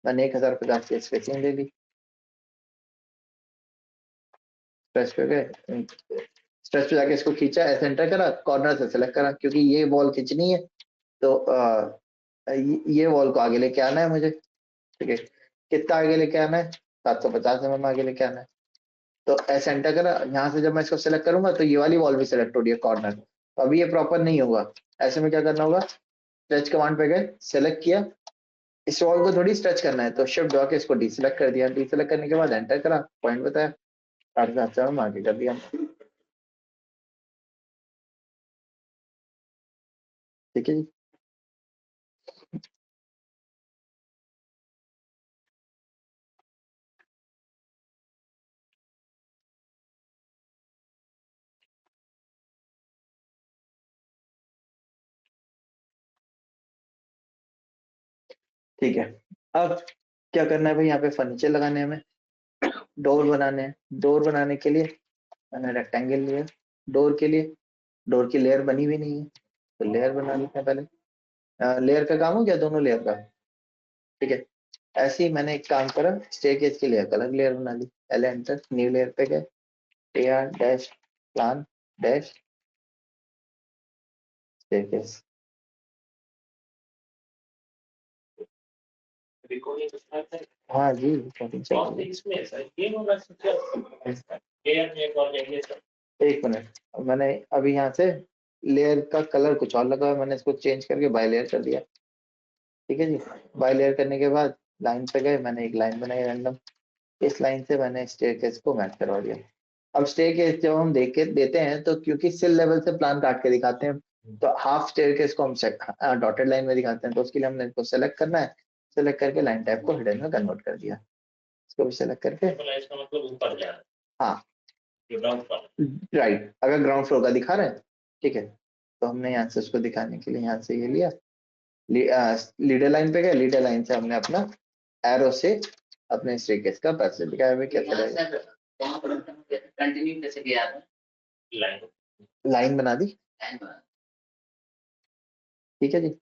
मैंने 1050 की स्पेसिंग ले ली। स्ट्रेच पे गए, स्ट्रेच पे जाके इसको खींचा, ऐसे एंटर करा, कॉर्नर से सेलेक्ट करा, क्योंकि ये वॉल खींचनी है तो ये वॉल को आगे लेके आना है मुझे। ठीक है, कितना आगे लेके आना है? 750 आगे लेके आना है। तो ऐसे एंटर करा, यहाँ से जब मैं इसको सेलेक्ट करूंगा तो ये वाली वॉल भी सेलेक्ट हो रही है कॉर्नर, तो अभी ये प्रॉपर नहीं होगा। ऐसे में क्या करना होगा, स्ट्रेच कमांड पे गए, सेलेक्ट किया, इस वॉल को थोड़ी स्ट्रेच करना है तो शिफ्ट दबा के इसको डीसेलेक्ट कर दिया, डीसेलेक्ट करने के बाद एंटर करा, पॉइंट बताया, 8,700 में आगे कर दिया। ठीक है जी। ठीक है, अब क्या करना है भाई, यहाँ पे फर्नीचर लगाने हैं हमें, डोर बनाने हैं। डोर बनाने के लिए मैंने रेक्टेंगल लिया। डोर के लिए, डोर की लेयर बनी हुई नहीं है तो लेयर बना लेते हैं पहले। लेयर का काम हो गया, दोनों लेयर का। ठीक है, ऐसे ही मैंने एक काम करा, स्टेयरकेस की लेयर का अलग लेयर बना ली। एल एंटर, न्यू लेयर पे गए, AR dash plan dash staircase. Recording start है। हाँ जी, रिकॉर्डिंग चल कौन रही से है। इसमें है सर? ये होगा सर, एयर में कौन जाएंगे सर? एक मिनट, मैंने अभी यहाँ से लेयर का कलर कुछ और लगा है, मैंने इसको चेंज करके बाय लेयर कर दिया। ठीक है जी, बाय लेयर करने के बाद लाइन पे गए, मैंने एक लाइन बनाई रैंडम, इस लाइन से मैंने स्टेयरकेस को मैच करवा दिया। अब स्टेयरकेस जब हम देख के देते हैं तो क्योंकि सिल लेवल से प्लान काट के दिखाते हैं, तो हाफ स्टेयरकेस को हम डॉटेड लाइन में दिखाते हैं, तो उसके लिए हमने इसको सेलेक्ट करना है, सेलेक्ट करके लाइन टाइप को हिडन में कन्वर्ट कर दिया। इसको भी सेलेक्ट करके, इसका मतलब ऊपर जा रहा है, हाँ ग्राउंड पर। राइट, अगर ग्राउंड फ्लोर का दिखा रहे हैं, ठीक है, तो हमने यहाँ से उसको दिखाने के लिए यहाँ से ये लिया, लीडर लाइन पे गए, लीडर लाइन से हमने अपना एरो से अपने स्टेयरकेस का पैसे दिखाया हुआ कैसे यहाँ रहेगा। सर कंटिन्यू कैसे किया आपने? लाइन लाइन बना दी। लाइन बना। ठीक है जी,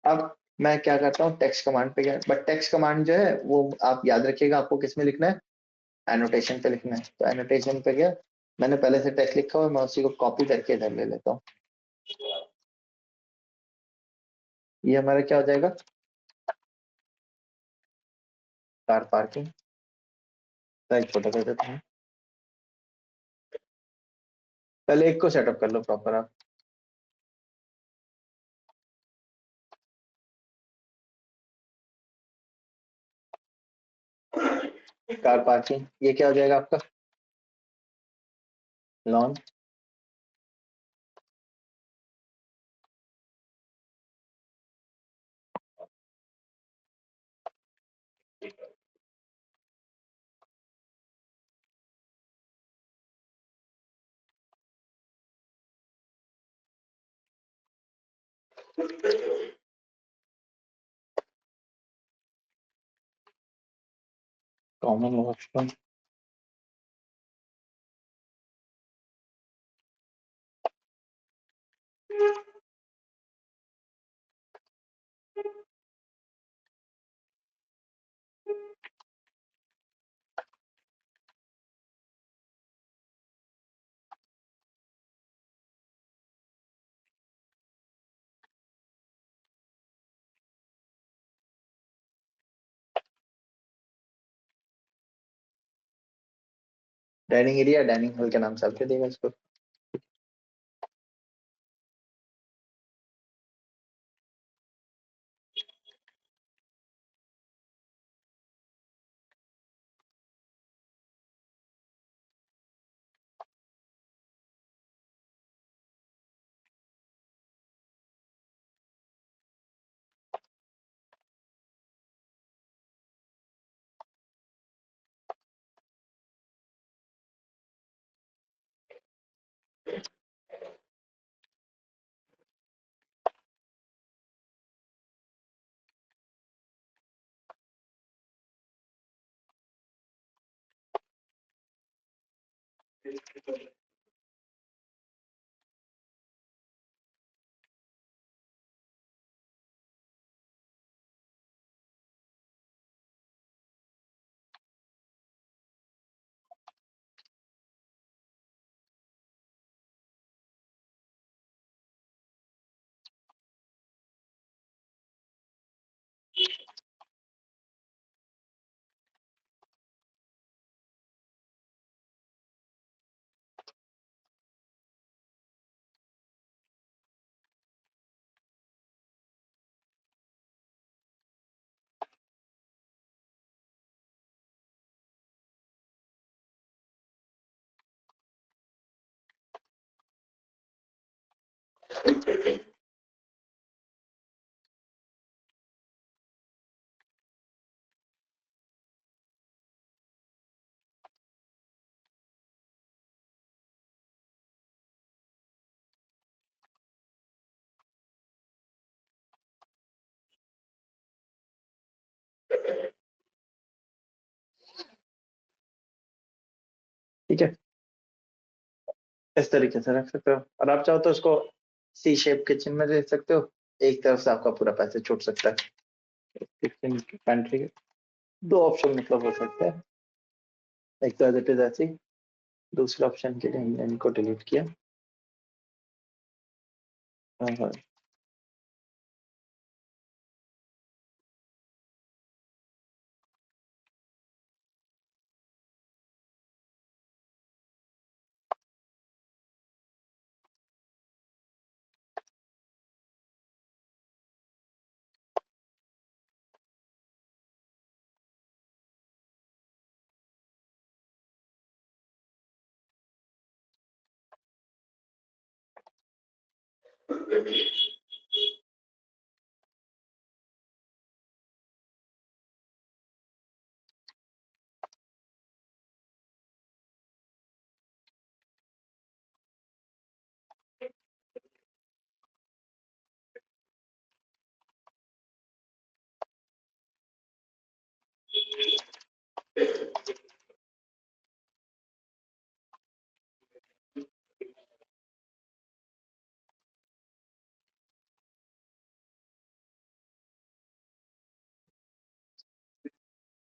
अब मैं क्या करता हूँ, टेक्स्ट कमांड पे गया, बट टेक्स्ट कमांड जो है वो आप याद रखिएगा, आपको किस में लिखना है, एनोटेशन पे लिखना है। तो एनोटेशन पे गया, मैंने पहले से टेक्स्ट लिखा हुआ है, मैं उसी को कॉपी करके इधर ले लेता हूँ। ये हमारा क्या हो जाएगा, कार पार्किंग। साइज छोटा कर देता हूँ, पहले एक को सेटअप कर लो प्रॉपर आप। कार पार्किंग, ये क्या हो जाएगा आपका, lawn. Common washroom, dining area, dining hall के नाम से आपके देगा इसको। ठीक है, इस तरीके से रख सकते हो। और आप चाहो तो इसको सी शेप किचन में दे सकते हो, एक तरफ से आपका पूरा पैसे छूट सकता है। किचन पेंट्री के दो ऑप्शन मतलब हो सकते हैं, एक तो एज इट इज ऐसे, दूसरे ऑप्शन के लिए हमने इनको डिलीट किया। हाँ,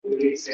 इस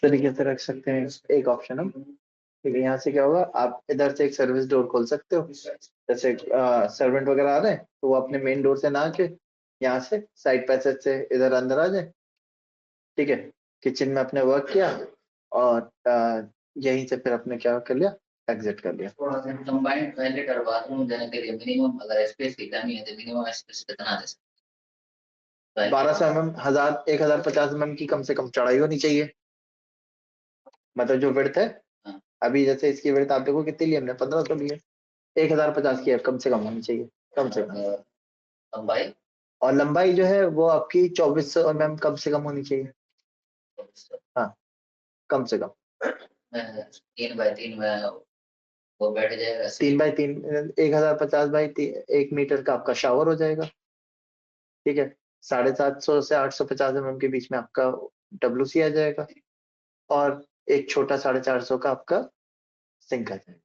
तरीके से रख सकते हैं। एक ऑप्शन है, ठीक है। यहाँ से क्या होगा, आप इधर से एक सर्विस डोर खोल सकते हो। जैसे सर्वेंट वगैरह आ रहे हैं तो वो अपने मेन डोर से ना आके यहाँ से साइड पैसेज से इधर अंदर आ जाए, ठीक है। किचन में अपने वर्क किया और यहीं से फिर अपने क्या कर लिया, एग्जिट कर लिया। थोड़ा सा कंबाइंड टॉयलेट और बाथरूम देने के लिए मिनिमम अगर स्पेस की कमी है तो मिनिमम स्पेस कितना दे सकते हैं? 1200 mm, 1050 mm की कम से कम चौड़ाई होनी चाहिए। मतलब जो विड्थ है, हाँ। अभी जैसे इसकी विड्थ आप देखो कितनी ली हमने, 1500 ली है। 1050 की है, कम से कम होनी चाहिए, कम से कम। लंबाई और लंबाई जो है वो आपकी 2400 mm कम से कम होनी चाहिए। हाँ, कम से कम 3x3 में वो बैठ जाएगा। 3x3, 1050 बाई 1 मीटर का आपका शावर हो जाएगा, ठीक है। 750 से 850 mm के बीच में आपका WC आ जाएगा, और एक छोटा 450 का आपका सिंक आ जाएगा,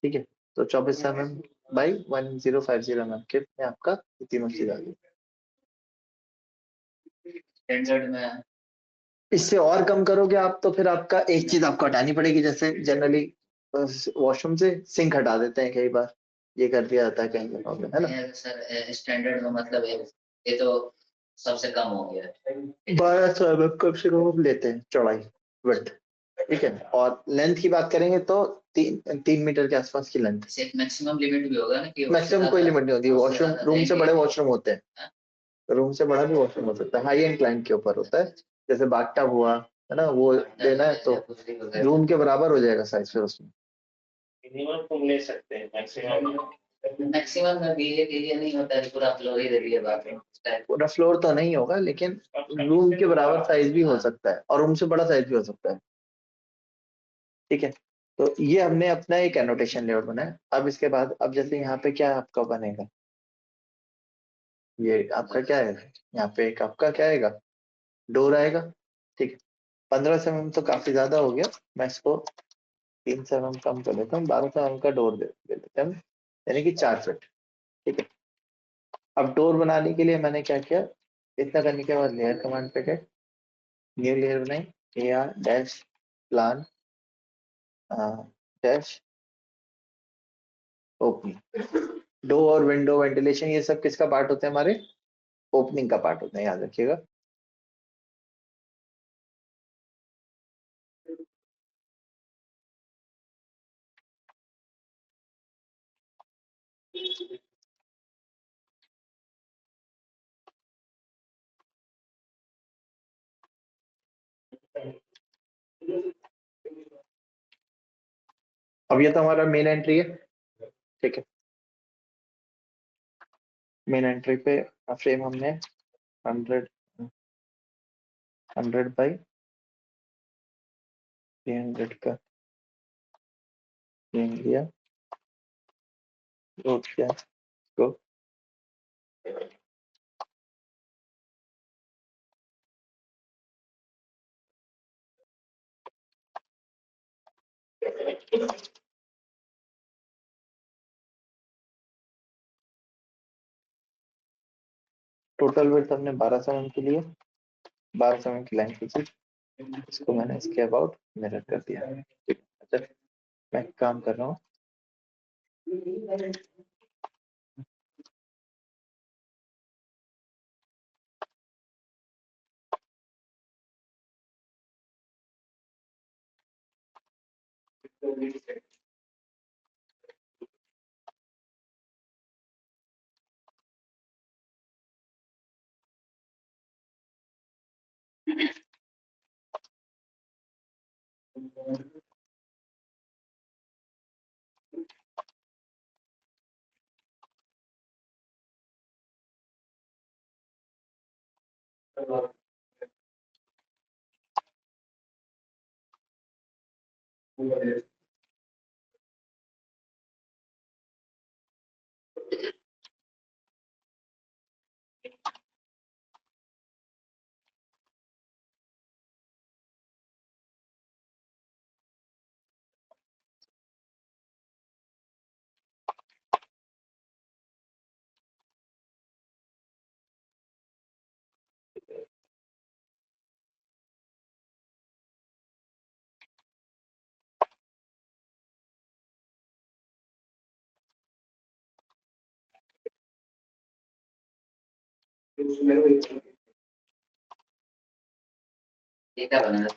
ठीक है। तो 24 mm बाई 1050 mm के में आपका ये तीनों चीज आ गई। स्टैंडर्ड में इससे और कम करोगे आप तो फिर आपका एक चीज आपको हटानी पड़ेगी, जैसे जनरली वॉशरूम से सिंक हटा देते हैं कई बार, ये कर दिया जाता है कई जगहों पे, है ना। सर स्टैंडर्ड में मतलब ये तो सबसे कम हो गया है। 1200 mm कम से कम हम लेते हैं चौड़ाई, विड्थ, ठीक है। और लेंथ की बात करेंगे तो 3 मीटर के आसपास की लेंथ। मैक्सिमम लिमिट भी होगा ना कि मैक्सिमम कोई लिमिट नहीं होती, वॉशरूम रूम से बड़े वॉशरूम होते हैं, रूम से बड़ा भी वॉशरूम हो सकता है, हाई एंड क्लाइंट के ऊपर होता है। जैसे बाथटब हुआ, है ना, वो लेना है तो रूम के बराबर हो जाएगा साइज फिर उसमें। मिनिमम तुम ले सकते हैं, मैक्सिमम में भी ये नहीं होता है पूरा फ्लोर ही दे दिया बाथरूम। पूरा फ्लोर तो नहीं होगा, लेकिन रूम के बराबर साइज भी हो सकता है और रूम से बड़ा साइज भी हो सकता है, ठीक है। तो ये हमने अपना एक एनोटेशन लेआउट बनाया। अब इसके बाद अब जैसे यहाँ पे क्या आपका बनेगा, ये आपका क्या है, यहाँ पे एक आपका क्या आएगा, डोर आएगा, ठीक है। 15 mm तो काफी ज्यादा हो गया, मैं इसको 3 mm कम कर देता हूँ, 12 mm का डोर दे देते हैं, यानी कि 4 फीट, ठीक है। अब डोर बनाने के लिए मैंने क्या किया, इतना करने के बाद लेयर कमांड पे गए, न्यू लेयर बनाई, AR dash plan dash opening. Door और विंडो वेंटिलेशन ये सब किसका पार्ट होते हैं, हमारे ओपनिंग का पार्ट होता है, याद रखिएगा। अब ये तो हमारा मेन एंट्री है, ठीक है। मेन एंट्री पे फ्रेम हमने 100 का फ्रेम लिया, लोड किया इसको, टोटल विड्थ हमने 12 mm के लिए 12 mm की लाइन खींची, इसको मैंने इसके अबाउट मिरर कर दिया, ठीक है। अच्छा, मैं एक काम कर रहा हूँ, ये क्या बना है?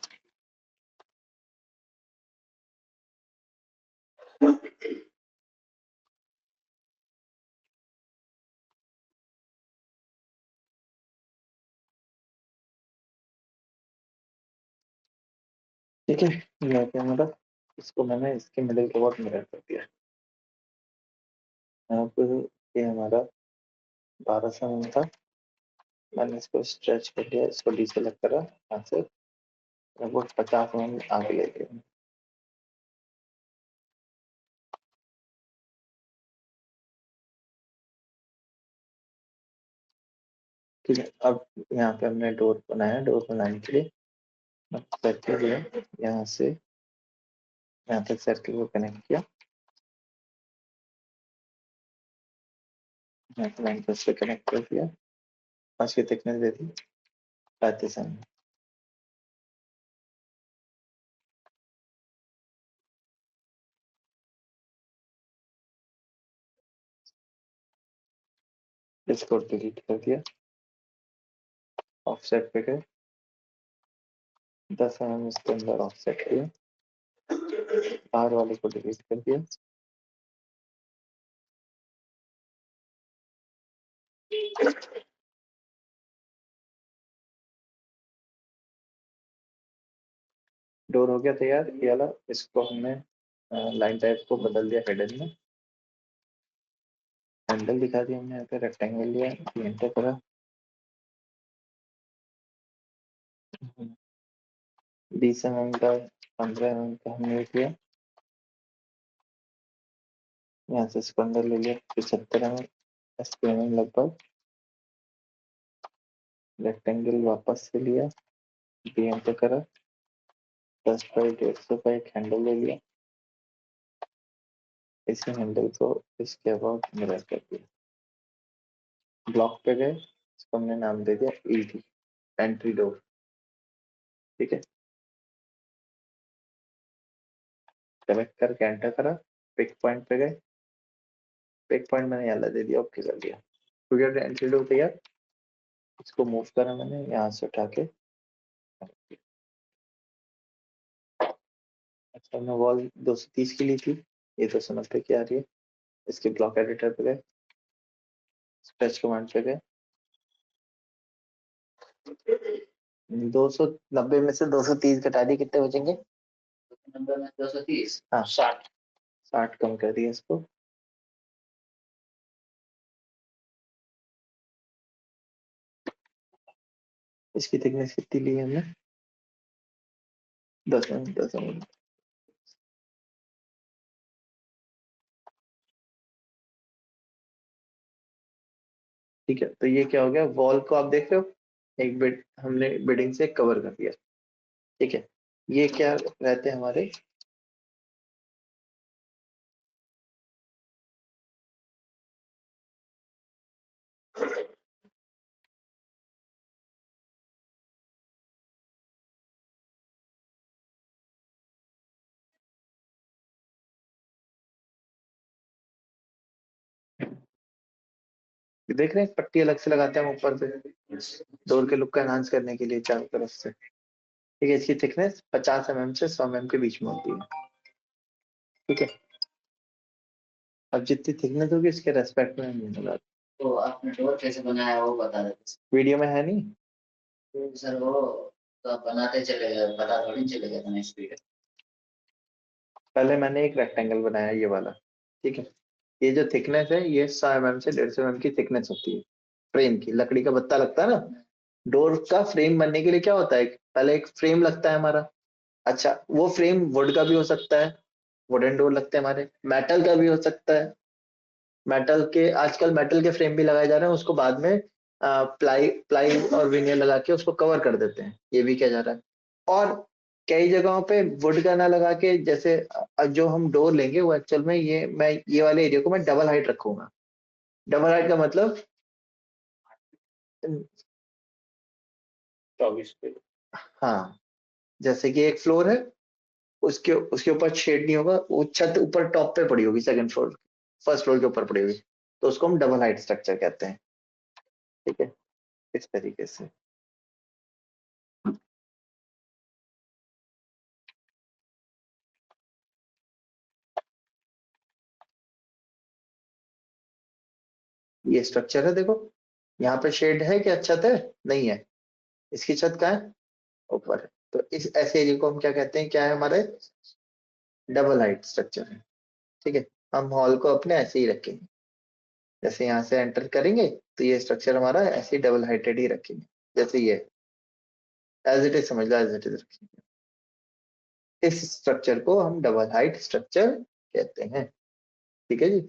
ठीक है। ये क्या हमारा, इसको मैंने इसके मिडिल के अबाउट मिरर कर दिया। अब ये हमारा 12 mm था, मैंने इसको स्ट्रेच कर दिया, इसको डीसेलेक्ट करा, यहाँ से लगभग 50 mm आगे ले गए, ठीक है। अब यहाँ पे हमने डोर बनाया, डोर बनाने के लिए सर्किल लिया, यहाँ से यहाँ तक सर्किल को कनेक्ट किया, यहाँ पे लाइन से कनेक्ट कर दिया, 5 की थिकनेस दे दी, 35 mm, इसको डिलीट कर दिया, ऑफसेट पे गए, 10 mm इसके अंदर ऑफसेट किया, बाहर वाले को डिलीट कर दिया, डोर हो गया तैयार ये वाला। इसको हमने लाइन टाइप को बदल दिया हेडर में, हैंडल दिखा दिया हमने, यहाँ पे रेक्टेंगल लिया, एंटर करा, 20 mm का 15 mm का हमने किया, यहाँ से इसको अंदर ले लिया 75 mm 80 mm लगभग, रेक्टेंगल वापस से लिया, एंटर करा, 10 बाई 150 का एक हैंडल ले लिया, इसी हैंडल को इसके अबाउट मिरर कर दिया, ब्लॉक पे गए, इसको हमने नाम दे दिया ईडी, एंट्री डोर। ठीक है, सेलेक्ट करके एंटर करा, पिक पॉइंट पे गए, पिक पॉइंट मैंने यहाँ दे दिया, ओके कर दिया, हो गया एंट्री डोर तैयार। इसको मूव करा मैंने यहाँ से उठा के, अच्छा मैं वॉल 230 की ली थी, ये 290 की आ रही है। इसके ब्लॉक एडिटर पे गए, स्ट्रेच कमांड पे गए, 290 में से 230 घटा दिए, कितने बचेंगे? नंबर में 230 हाँ 60 60 कम कर दिया इसको, इसकी थिकनेस कितनी ली है हमने? 10 mm 10 mm। ठीक है, तो ये क्या हो गया, वॉल को आप देख रहे हो, एक बेड हमने बेडिंग से कवर कर दिया। ठीक है, ये क्या रहते हैं हमारे, देख रहे हैं पट्टी अलग से लगाते हैं हम ऊपर से, डोर के लुक का एनहांस करने के लिए चारों तरफ से। ठीक है, इसकी थिकनेस 50 mm से 100 mm के बीच में होती है। ठीक है, अब जितनी थिकनेस होगी इसके रेस्पेक्ट में हम ये लगा, तो आपने डोर कैसे बनाया वो बता देते वीडियो में है नहीं, सर। वो तो आप बनाते चले गए, पता थोड़ी चलेगा इतना स्पीड। पहले मैंने एक रेक्टेंगल बनाया ये वाला। ठीक है, ये जो थिकनेस है ये 100 mm से 150 mm की थिकनेस होती है फ्रेम की, लकड़ी का बत्ता लगता है ना, डोर का फ्रेम बनने के लिए क्या होता है, पहले एक फ्रेम लगता है हमारा। अच्छा, वो फ्रेम वुड का भी हो सकता है, वुडन डोर लगते हैं हमारे, मेटल का भी हो सकता है, मेटल के आजकल मेटल के फ्रेम भी लगाए जा रहे हैं, उसको बाद में प्लाई प्लाई और विनियर लगा के उसको कवर कर देते हैं, ये भी किया जा रहा है। और कई जगहों पे वुड का ना लगा के, जैसे जो हम डोर लेंगे वो एक्चुअल में ये वाले एरिया को मैं डबल हाइट रखूंगा। डबल हाइट का मतलब 24 पे हाँ, जैसे कि एक फ्लोर है, उसके उसके ऊपर शेड नहीं होगा, वो छत ऊपर टॉप पे पड़ी होगी, सेकंड फ्लोर फर्स्ट फ्लोर के ऊपर पड़ी होगी, तो उसको हम डबल हाइट स्ट्रक्चर कहते हैं। ठीक है, इस तरीके से। ये स्ट्रक्चर है, देखो यहाँ पे शेड है क्या, छत है नहीं है, इसकी छत कहाँ है, ऊपर है, तो इस ऐसे एरिया को हम क्या कहते हैं, क्या है हमारे, डबल हाइट स्ट्रक्चर है। ठीक है, हम हॉल को अपने ऐसे ही रखेंगे, जैसे यहाँ से एंटर करेंगे तो ये स्ट्रक्चर हमारा ऐसे ही डबल हाइटेड ही रखेंगे, जैसे ये एज इट इज, समझ लो एज इट इज रखेंगे। इस स्ट्रक्चर को हम डबल हाइट स्ट्रक्चर कहते हैं। ठीक है जी,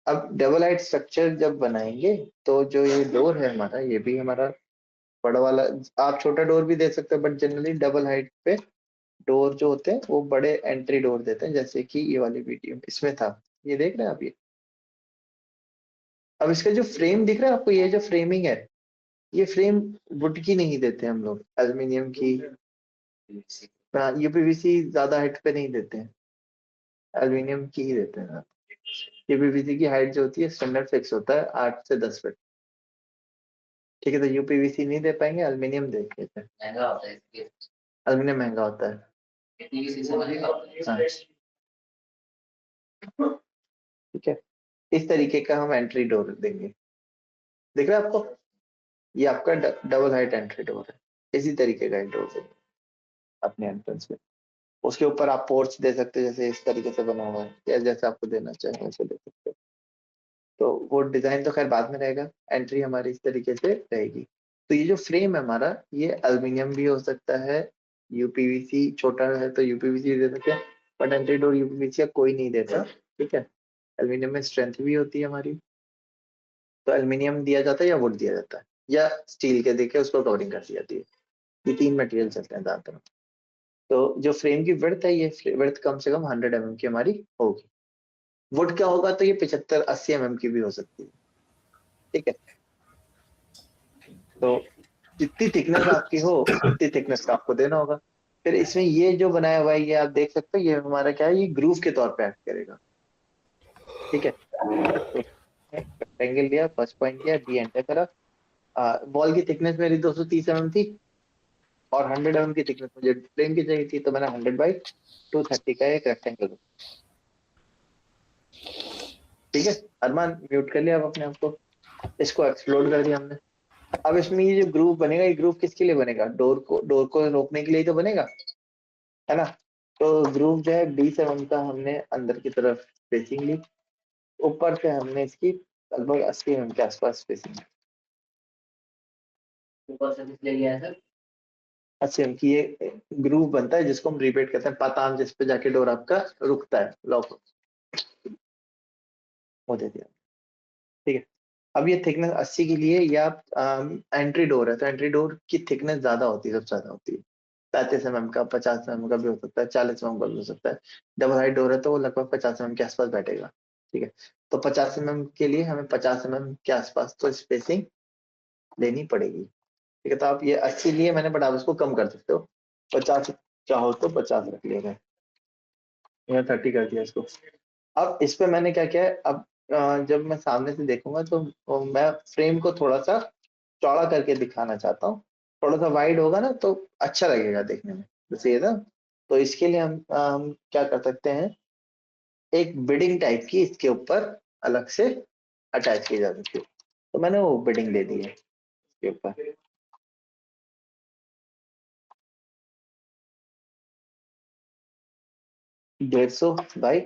अब डबल हाइट स्ट्रक्चर जब बनाएंगे तो जो ये डोर है हमारा, ये भी हमारा बड़ा वाला, आप छोटा डोर भी दे सकते हो, बट जनरली डबल हाइट पे डोर जो होते हैं वो बड़े एंट्री डोर देते हैं, जैसे कि ये वाली वीडियो इसमें था, ये देख रहे हैं आप ये। अब इसका जो फ्रेम दिख रहा है आपको, ये जो फ्रेमिंग है, ये फ्रेम वुड की नहीं देते हम लोग, एल्यूमिनियम की, ये पीवीसी ज्यादा हाइट पे नहीं देते हैं, एल्यूमिनियम की ही देते हैं। यूपीवीसी की हाइट जो होती है स्टैंडर्ड फिक्स होता है 8 से 10 फीट। ठीक है, तो यूपीवीसी नहीं दे पाएंगे, एल्युमिनियम दे देते हैं। महंगा होता है इसलिए एल्युमिनियम महंगा होता है। पीवीसी से महंगा होता है। हाँ, ठीक है। इस तरीके का हम एंट्री डोर देंगे, दिख रहा है आपको? ये आपका डबल हाइट एंट्री डोर है। इसी तरीके का डोर देंगे अपने एंट्रेंस में। उसके ऊपर आप पोर्च दे सकते हो, जैसे इस तरीके से बना हुआ है, या जैसे आपको देना चाहे वैसे दे सकते हो। तो वो डिजाइन तो खैर बाद में रहेगा, एंट्री हमारी इस तरीके से रहेगी। तो ये जो फ्रेम है हमारा, ये एल्युमिनियम भी हो सकता है, यूपीवीसी छोटा है तो यूपीवीसी दे सकते हैं, बट एंट्री डोर यूपीवीसी का कोई नहीं देता। ठीक है, एल्युमिनियम में स्ट्रेंथ भी होती है हमारी, तो एल्युमिनियम दिया जाता है या वुड दिया जाता है, या स्टील के देके उसको कवरिंग कर दी जाती है। ये 3 मटेरियल चलते हैं ज्यादातर। तो जो फ्रेम की विड्थ है, ये विड्थ कम से कम 100 mm की हमारी होगी। वुड क्या होगा, तो ये 75-80 mm की भी हो सकती है। ठीक है, तो जितनी थिकनेस आपकी हो उतनी थिकनेस का आपको देना होगा। फिर इसमें ये जो बनाया हुआ है, ये आप देख सकते हो, ये हमारा क्या है, ये ग्रूव के तौर पे एक्ट करेगा। ठीक है, रेक्टेंगल लिया, फर्स्ट पॉइंट किया, डी एंटर करा। वॉल की थिकनेस मेरी 230 mm थी, और 100 mm की थिकनेस मुझे प्लेन की चाहिए थी, तो मैंने 100/230 का एक रेक्टेंगल। ठीक है, अरमान म्यूट कर लिया आप अपने आप को। इसको एक्सप्लोड कर दिया हमने। अब इसमें ये जो ग्रूव बनेगा, ये ग्रूव किसके लिए बनेगा? डोर को रोकने के लिए तो बनेगा, है ना? तो ग्रूव जो है 20 mm का हमने अंदर की तरफ स्पेसिंग ली, ऊपर से हमने इसकी लगभग 80 mm के आसपास स्पेसिंग ली। ऊपर से किस लिए लिया है सर? 80 mm की ये ग्रूव बनता है, जिसको हम रिपेट कहते हैं, पातान, जिस पे जाके डोर आपका रुकता है, लॉक हो देती है। ठीक है, अब ये थिकनेस 80 के लिए, या एंट्री डोर है तो एंट्री डोर की थिकनेस ज्यादा होती है, सबसे ज्यादा होती है। 35 mm का, 50 mm का भी हो सकता है, 40 mm का भी हो सकता है। डबल हाइट डोर है तो वो लगभग 50 mm के आसपास बैठेगा। ठीक है, तो 50 mm के लिए हमें 50 mm के आसपास तो स्पेसिंग लेनी पड़ेगी। ठीक है, तो आप ये 80 लिए मैंने, बट आप इसको कम कर सकते हो, 50 चाहो तो 50 रख लिएगा, या 30 कर दिया इसको। अब इस पे मैंने क्या किया है, अब जब मैं सामने से देखूंगा तो मैं फ्रेम को थोड़ा सा चौड़ा करके दिखाना चाहता हूँ। थोड़ा सा वाइड होगा ना तो अच्छा लगेगा देखने में, जैसे ये ना। तो इसके लिए हम क्या कर सकते हैं, एक बिडिंग टाइप की इसके ऊपर अलग से अटैच की जा सकती है। तो मैंने वो बिडिंग ले दी है इसके ऊपर। 150 बाई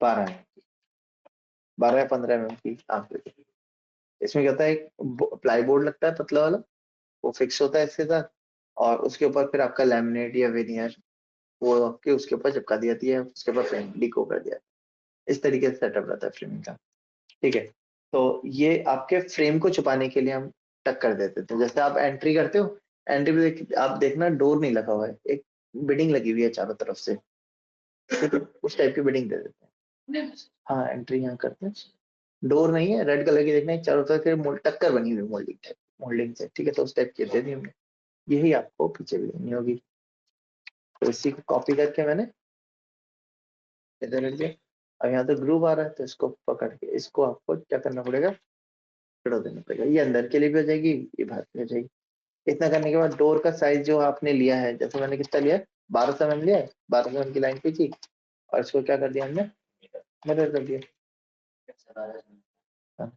12 12 या 15 mm की आप ले लो। इसमें क्या होता है, एक प्लाई बोर्ड लगता है पतला वाला, वो फिक्स होता है इसके साथ, और उसके ऊपर फिर आपका लैमिनेट या वेनियर वो आपके उसके ऊपर चिपका दी जाती है, उसके ऊपर फ्रेम डिको कर दिया। इस तरीके से सेटअप रहता है फ्रेमिंग का। ठीक है, तो ये आपके फ्रेम को छुपाने के लिए हम टक कर देते थे। जैसे आप एंट्री करते हो, एंट्री पे आप देखना डोर नहीं लगा हुआ है, एक बिडिंग लगी हुई है चारों तरफ से। ठीक है, उस टाइप की बिडिंग दे देते हैं। नहीं सर। हाँ, एंट्री यहाँ करते हैं, डोर नहीं है, रेड कलर की देखना है, चारों तरफ से टक्कर बनी हुई मोल्डिंग टाइप, मोल्डिंग से। ठीक है, तो उस टाइप की दे दी हमने, यही आपको पीछे भी देनी होगी। तो इसी को कॉपी करके मैंने इधर रख दिया। अब यहाँ तो ग्रुप आ रहा है, तो इसको पकड़ के इसको आपको क्या करना पड़ेगा, खड़ा देना पड़ेगा। ये अंदर के लिए भी हो जाएगी, ये बाहर के लिए हो जाएगी। इतना करने के बाद डोर का साइज जो आपने लिया है, जैसे मैंने कितना लिया है, 1200 mm लिया है, 1200 mm की लाइन खींची, और इसको क्या कर दिया हमने, मिरर कर दिया। हाँ,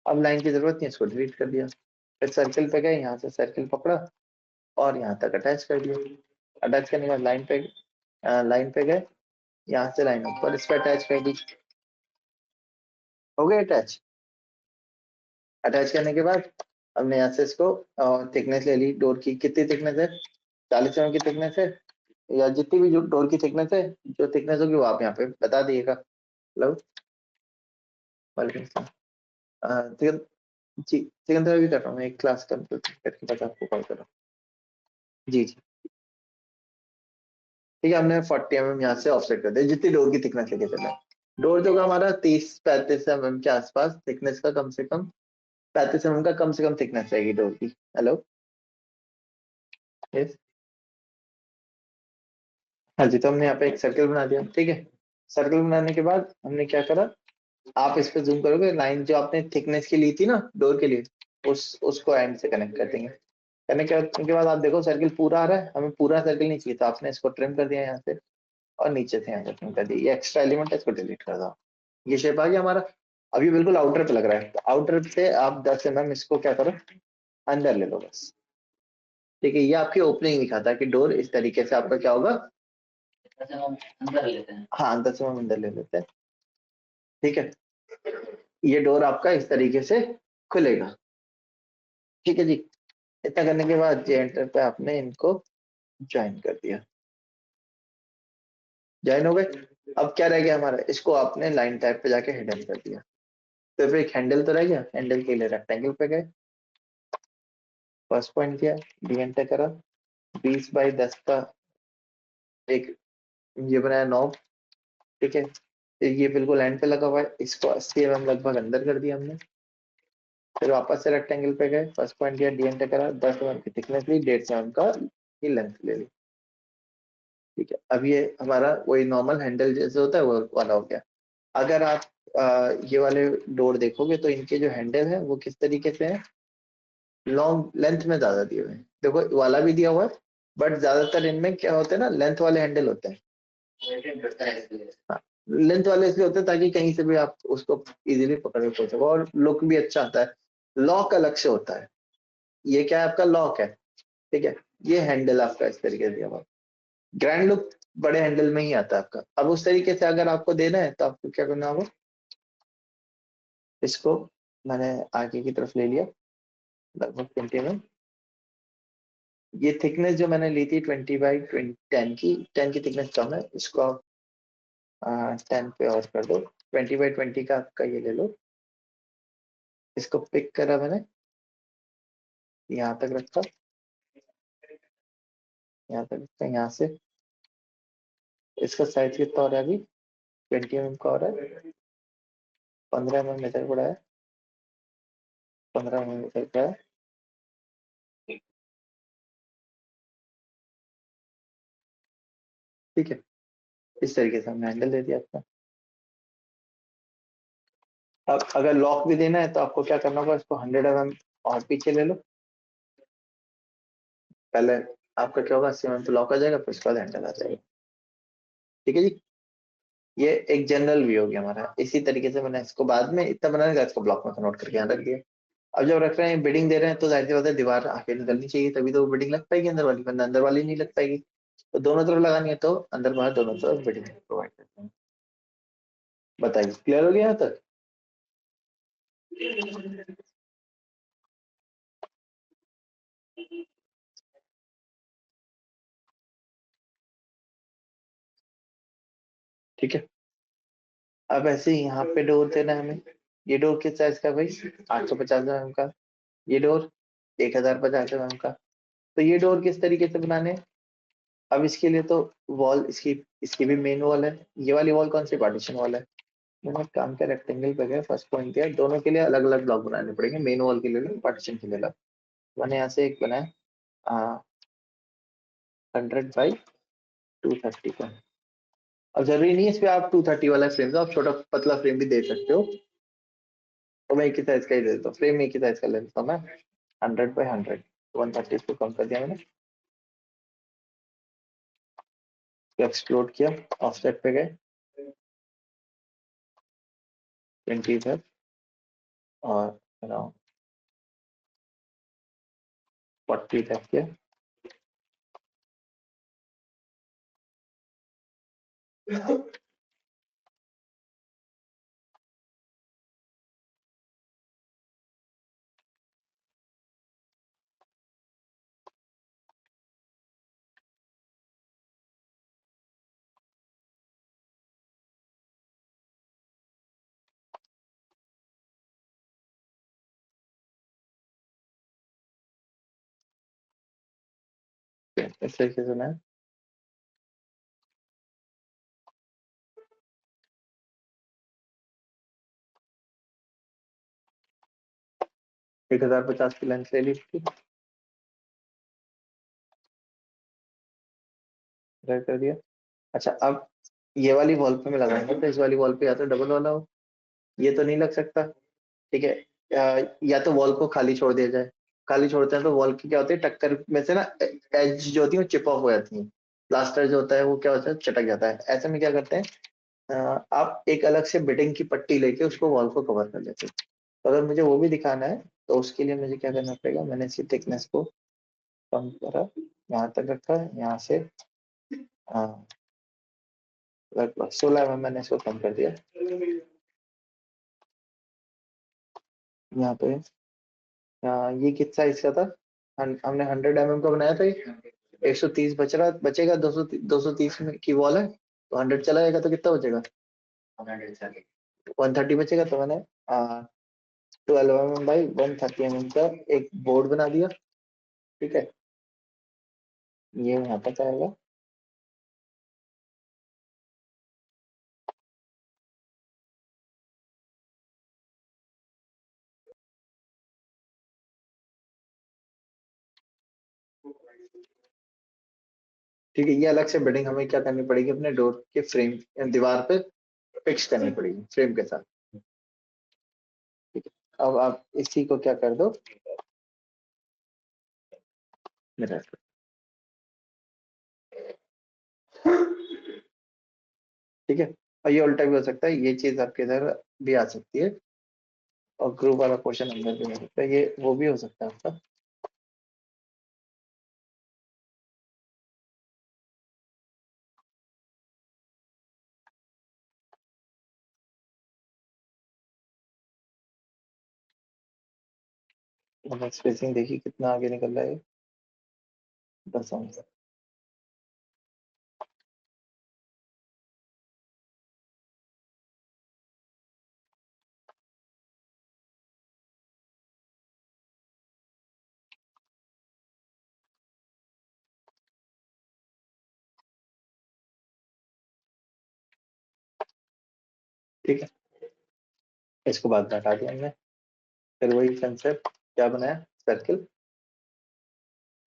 अब लाइन की जरूरत नहीं, इसको डिलीट कर दिया। फिर सर्कल पे गए, यहाँ से सर्कल पकड़ा और यहाँ तक अटैच कर दिया। अटैच करने के बाद लाइन पे गए, यहाँ से लाइन ऊपर इस पे अटैच कर दी। हो गया अटैच। अटैच करने के बाद हमने यहाँ से इसको थिकनेस ले ली डोर की। कितनी थिकनेस है, 40 mm की थिकनेस है, या जितनी भी जो डोर की थिकनेस है, जो थिकनेस होगी वो आप यहाँ पे बता दिएगा। हेलो, वालेकुम सलाम। जी, सिकंदर भी कर रहा हूँ, एक क्लास कंप्लीट करके बाद आपको कॉल कर रहा हूँ। जी जी, ठीक है, हमने 40 mm यहाँ से ऑफसेट कर दिया, जितनी डोर की थिकनेस लेके चले। डोर जो का हमारा 30-35 mm के आसपास थिकनेस का, कम से कम 35 mm का कम से कम थिकनेस रहेगी डोर की। हेलो, यस, हाँ जी, तो हमने यहाँ पे एक सर्कल बना दिया। ठीक है, सर्कल बनाने के बाद हमने क्या करा, आप इस पे जूम करोगे, लाइन जो आपने थिकनेस की ली थी ना डोर के लिए, उसको एंड से कनेक्ट कर देंगे। कनेक्ट करने के बाद आप देखो सर्किल पूरा आ रहा है, हमें पूरा सर्किल नहीं चाहिए, तो आपने इसको ट्रिम कर दिया यहाँ से और नीचे से यहाँ से ट्रिम कर दिया। ये एक्स्ट्रा एलिमेंट है, इसको डिलीट कर दो। ये शेप आ गया हमारा। अभी बिल्कुल आउटर पे लग रहा है, तो आउटर पे आप 10 mm इसको क्या करो, अंदर ले लो बस। ठीक है, ये आपकी ओपनिंग दिखाता है कि डोर इस तरीके से आपका क्या होगा। अच्छा, हम अंदर लेते हैं। हाँ, 10 mm अंदर ले लेते हैं। ठीक है, ये डोर आपका इस तरीके से खुलेगा। ठीक है जी, इतना करने के बाद जे एंटर पे आपने इनको ज्वाइन कर दिया, ज्वाइन हो गए। अब क्या रह गया हमारा, इसको आपने लाइन टाइप पे जाके हिडन कर दिया। तो फिर एक हैंडल तो रह गया, हैंडल के लिए रेक्टेंगल पे गए, फर्स्ट पॉइंट किया, डी एंटर करा, 20x10 का एक ये बनाया नॉब। ठीक है, तो ये बिल्कुल एंड पे लगा हुआ है, इसको 80 mm लगभग अंदर कर दिया हमने। फिर वापस से रेक्टेंगल पे गए, फर्स्ट पॉइंट किया, डी एंटर करा, 10 mm की थिकनेस ली, 1.5 mm का ही लेंथ ले ली। ठीक है, अब ये हमारा वही नॉर्मल हैंडल जैसे होता है वो वाला हो गया। अगर आप ये वाले डोर देखोगे तो इनके जो हैंडल है वो किस तरीके से है, लॉन्ग लेंथ में ज्यादा दिए हुए हैं। देखो वाला भी दिया हुआ है, बट ज्यादातर इनमें क्या होते हैं ना, लेंथ वाले हैंडल होते हैं। वेटेड करता है इसलिए। लेंथ वाले इसलिए होते हैं ताकि कहीं से भी आप उसको इजीली पकड़ के खोल सको, और लुक भी अच्छा आता है। लॉक अलग से होता है, ये क्या है आपका लॉक है। ठीक है, ये हैंडल आपका इस तरीके से दिया हुआ है। ग्रैंड लुक बड़े हैंडल में ही आता है आपका। अब उस तरीके से अगर आपको देना है तो आपको क्या करना होगा, इसको मैंने आगे की तरफ ले लिया, लगभग 20 mm। ये थिकनेस जो मैंने ली थी 20x10 की, 10 की थिकनेस कम है, इसको आप 10 पे और कर दो। 20x20 का आपका ये ले लो, इसको पिक करा मैंने, यहाँ तक रखा, यहाँ तक रखा, यहाँ से इसका साइज कितना हो रहा है अभी, 20 mm का हो रहा है, 15 mm इधर पड़ा है, 15 mm इधर का है। ठीक है, इस तरीके से हमने हैंडल दे दिया आपका। अब अगर लॉक भी देना है तो आपको क्या करना होगा, इसको 100 mm और पीछे ले लो। पहले आपका क्या होगा, 80 mm पे लॉक आ जाएगा, फिर उसके बाद हैंडल आ जाएगा। ठीक है जी, ये एक जनरल व्यू हो गया हमारा। इसी तरीके से मैंने इसको बाद में इतना बनाने का इसको ब्लॉक में कन्वर्ट करके यहाँ रख दिया। अब जब रख रहे हैं बिल्डिंग दे रहे हैं तो जाहिर सी बात है दीवार आगे निकलनी चाहिए, तभी तो वो बिल्डिंग लग पाएगी अंदर वाली, वरना अंदर वाली नहीं लग पाएगी। तो दोनों तरफ लगानी है तो अंदर बाहर दोनों तरफ बिल्डिंग प्रोवाइड करते हैं। बताइए, क्लियर हो गया यहाँ तक? ठीक है, अब ऐसे ही यहाँ पे डोर देना है हमें। ये डोर किस साइज का है भाई, 850 mm का। ये डोर 1050 mm का। तो ये डोर किस तरीके से बनाने हैं, अब इसके लिए तो वॉल इसकी इसकी भी मेन वॉल है। ये वाली वॉल कौन सी, पार्टीशन वॉल है। मैंने एक काम किया, रेक्टेंगल पे गया, फर्स्ट पॉइंट किया, दोनों के लिए अलग अलग ब्लॉक बनाने पड़ेंगे, मेन वॉल के लिए अलग, पार्टीशन के लिए अलग। मैंने यहाँ से एक बनाया 100x230 का। अब जरूरी नहीं है इस पे आप 230 वाला फ्रेम दो, आप छोटा पतला फ्रेम भी दे सकते हो। तो मैं एक ही साइज का ही दे देता हूँ, फ्रेम एक ही साइज का ले लेता हूँ मैं, 100x100, 130 को कम कर दिया मैंने, एक्सप्लोड किया, ऑफसेट पे गए 20 तक और अराउंड 40 तक किया। इस तरीके से मैं 1050 की लेंथ ले ली थी, ड्रैग कर दिया। अच्छा, अब ये वाली वॉल पे मैं लगाऊंगा तो इस वाली वॉल पे या तो डबल वाला हो, ये तो नहीं लग सकता, ठीक है। या तो वॉल को खाली छोड़ दिया जाए। खाली छोड़ते हैं तो वॉल की क्या होती है, टक्कर में से ना एज जो होती है वो चिप ऑफ हो जाती है, प्लास्टर जो होता है वो क्या होता है, चटक जाता है। ऐसे में क्या करते हैं, आप एक अलग से बिडिंग की पट्टी लेके उसको वॉल को कवर कर लेते हैं। तो अगर मुझे वो भी दिखाना है तो उसके लिए मुझे क्या करना पड़ेगा, मैंने इसकी थिकनेस को कम करा, यहाँ तक रखा है, यहाँ से लगभग 16 में मैंने इसको कम कर दिया। यहाँ पे ये किस साइज का था, हमने 100 mm का बनाया था, ये 130 बचेगा, 230 की वॉल है तो 100 चला जाएगा तो कितना बचेगा, 130 बचेगा। तो मैंने 12 mm बाई 130 mm का एक बोर्ड बना दिया, ठीक है। ये यहाँ तक आएगा, ठीक है। ये अलग से बिल्डिंग हमें क्या करनी पड़ेगी, अपने डोर के फ्रेम दीवार पे फिक्स करनी पड़ेगी फ्रेम के साथ, ठीक है। अब आप इसी को क्या कर दो, मेरा ठीक है। और ये उल्टा भी हो सकता है, ये चीज आपके इधर भी आ सकती है, और ग्रुप वाला क्वेश्चन अंदर भी हो सकता है, ये वो भी हो सकता है आपका। मतलब स्पेसिंग देखिए कितना आगे निकल रहा है, 10 अंक। ठीक है, इसको बाद में हटा दिया हमने। फिर वही कंसेप्ट क्या बनाया, सर्किल,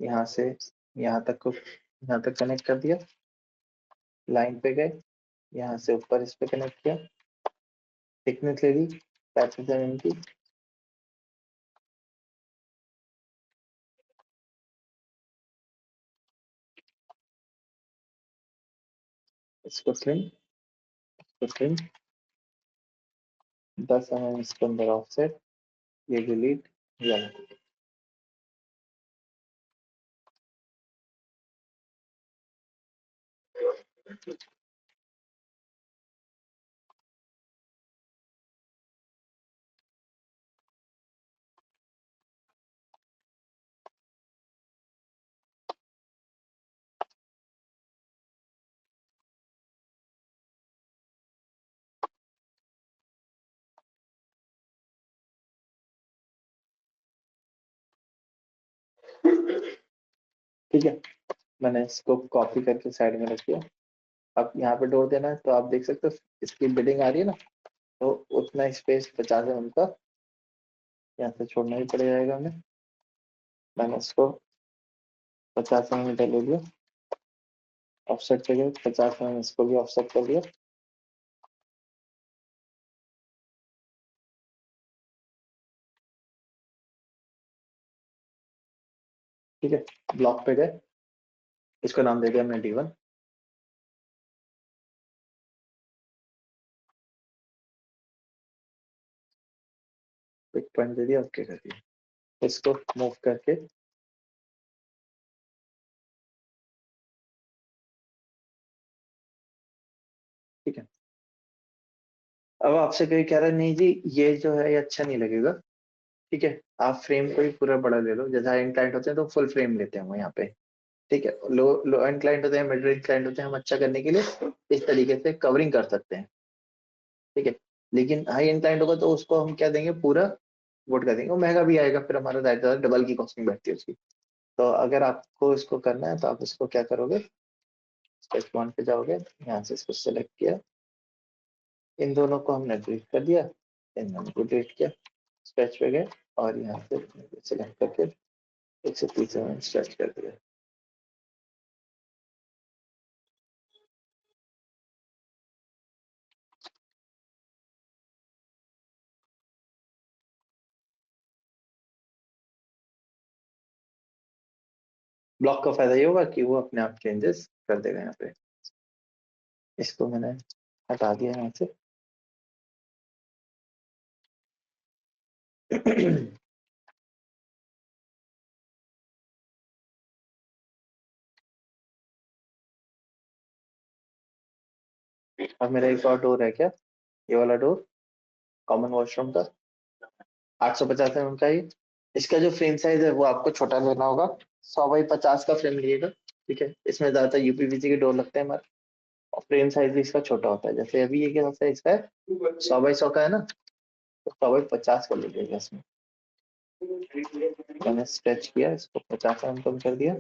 यहाँ से यहाँ तक को यहाँ तक कनेक्ट कर दिया, लाइन पे गए, यहाँ से ऊपर इस पे कनेक्ट किया, थिकनेस ले ली 35 mm की, इसको ट्रिम 10 mm इसके अंदर ऑफसेट, ये डिलीट, ये अलग। ठीक है, मैंने इसको कॉपी करके साइड में रख दिया। अब यहाँ पे डोर देना है तो आप देख सकते हो इसकी बिल्डिंग आ रही है ना, तो उतना स्पेस 50 mm का यहाँ से छोड़ना ही पड़ जाएगा हमें। मैंने इसको 50 mm ले लिया, ऑफसेट पे गए, 50 mm इसको भी ऑफसेट कर दिया, ठीक है। ब्लॉक पे गए, इसको नाम दे दिया हमने D1, पिक पॉइंट दे दिया, ओके कर दिया। इसको मूव करके ठीक है। अब आपसे कोई कह रहा है नहीं जी ये जो है ये अच्छा नहीं लगेगा, ठीक है, आप फ्रेम को ही पूरा बड़ा ले लो। जैसे हाई एंड क्लाइंट होते हैं तो फुल फ्रेम लेते हैं वो यहाँ पे, ठीक है। लो लो एंड क्लाइंट होते हैं, मिड रेंज क्लाइंट होते हैं, हम अच्छा करने के लिए इस तरीके से कवरिंग कर सकते हैं, ठीक है। लेकिन हाई एंड क्लाइंट होगा तो उसको हम क्या देंगे, पूरा वोट कर देंगे, वो महंगा भी आएगा, फिर हमारा ज्यादा डबल की कॉस्टिंग बैठती है उसकी। तो अगर आपको इसको करना है तो आप इसको क्या करोगे, स्टेप 1 पे जाओगे, यहाँ से इसको सेलेक्ट किया, इन दोनों को हमने डिलीट कर दिया, इन दोनों को डिलीट किया, स्ट्रेच पे गए और यहाँ से सिलेक्ट करके 130 स्ट्रेच कर दिया। ब्लॉक का फायदा ये होगा कि वो अपने आप चेंजेस कर देगा यहाँ पे। इसको मैंने हटा दिया यहाँ से। अब मेरा एक और डोर है क्या, ये वाला डोर कॉमन वॉशरूम का 850 mm का ही। इसका जो फ्रेम साइज है वो आपको छोटा लेना होगा, 100x50 का फ्रेम लीजिएगा, ठीक है। इसमें ज्यादातर यूपीवीसी के डोर लगते हैं हमारे, और फ्रेम साइज भी इसका छोटा होता है। जैसे अभी ये क्या साइज का है, 100x100 का है ना, तो 100x50 का ले लीजिएगा। इसमें मैंने स्ट्रेच किया, इसको 50 mm कम कर दिया,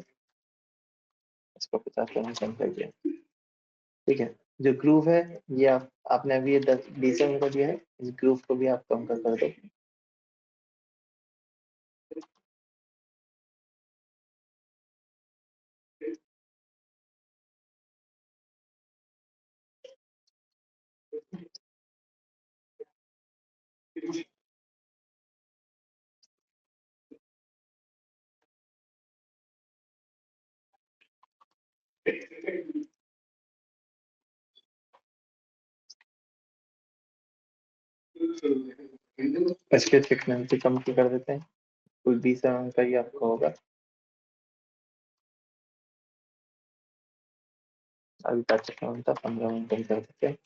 इसको 50 mm कम कर दिया, ठीक है। जो ग्रूव है ये आपने अभी ये 20 mm का दिया है, इस ग्रूव को भी आप कम कर दो। इसके थिकनेस भी कम कर देते हैं, कुल 20 mm का ही आपका होगा। अभी 25 mm था, 15 mm कम कर देते हैं,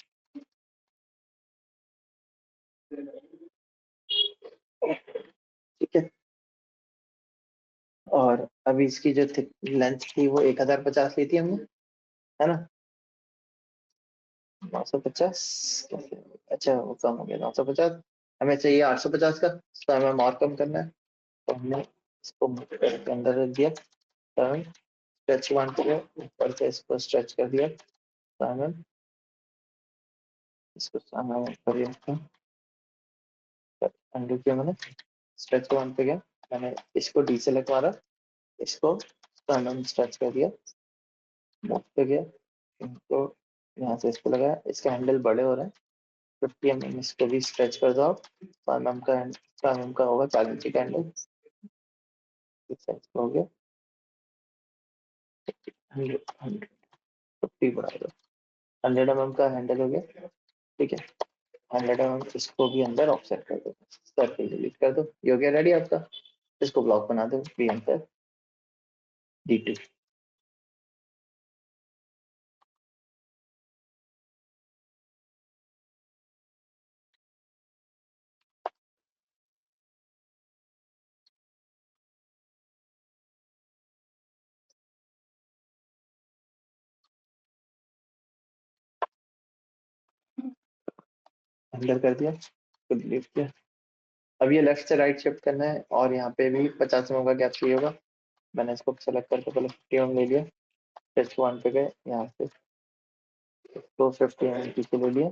ठीक है। और अभी इसकी जो लेंथ थी वो 1050 ली थी हमने, है ना। 950, अच्छा वो कम हो गया 950, हमें चाहिए 850 का, तो हमें और कम करना है। तो हमने इसको अंदर रख दिया, स्ट्रेच वन किया, ऊपर से इसको स्ट्रेच कर दिया, इसको कर दिया, अंडू किया मैंने, स्ट्रेच वन पे गया, मैंने इसको डी सेलेक्ट मारा, इसको स्ट्रेच कर दिया, मोड पे गया, इनको यहाँ से इसको लगाया, इसके हैंडल बड़े हो रहे हैं, 50 mm इसको भी स्ट्रेच कर दो आप, 5 mm का होगा 40 इंच का हैंडल, हो गया 100 50 बढ़ा दो, 100 mm का हैंडल हो गया, ठीक है। 100 mm इसको भी अंदर ऑफसेट कर दो, सर्किल डिलीट कर दो, ये हो गया रेडी आपका। इसको ब्लॉक बना दो बी एंटर D2। अंदर कर दिया, डिलीट किया। अब ये लेफ्ट से राइट शिफ्ट करना है, और यहाँ पे भी 50 mm का गैप चाहिए होगा। मैंने इसको सेलेक्ट करके पहले 50 mm ले लिया, टेस्ट वन पे गए, यहाँ से तो 50 mm पीछे ले लिया,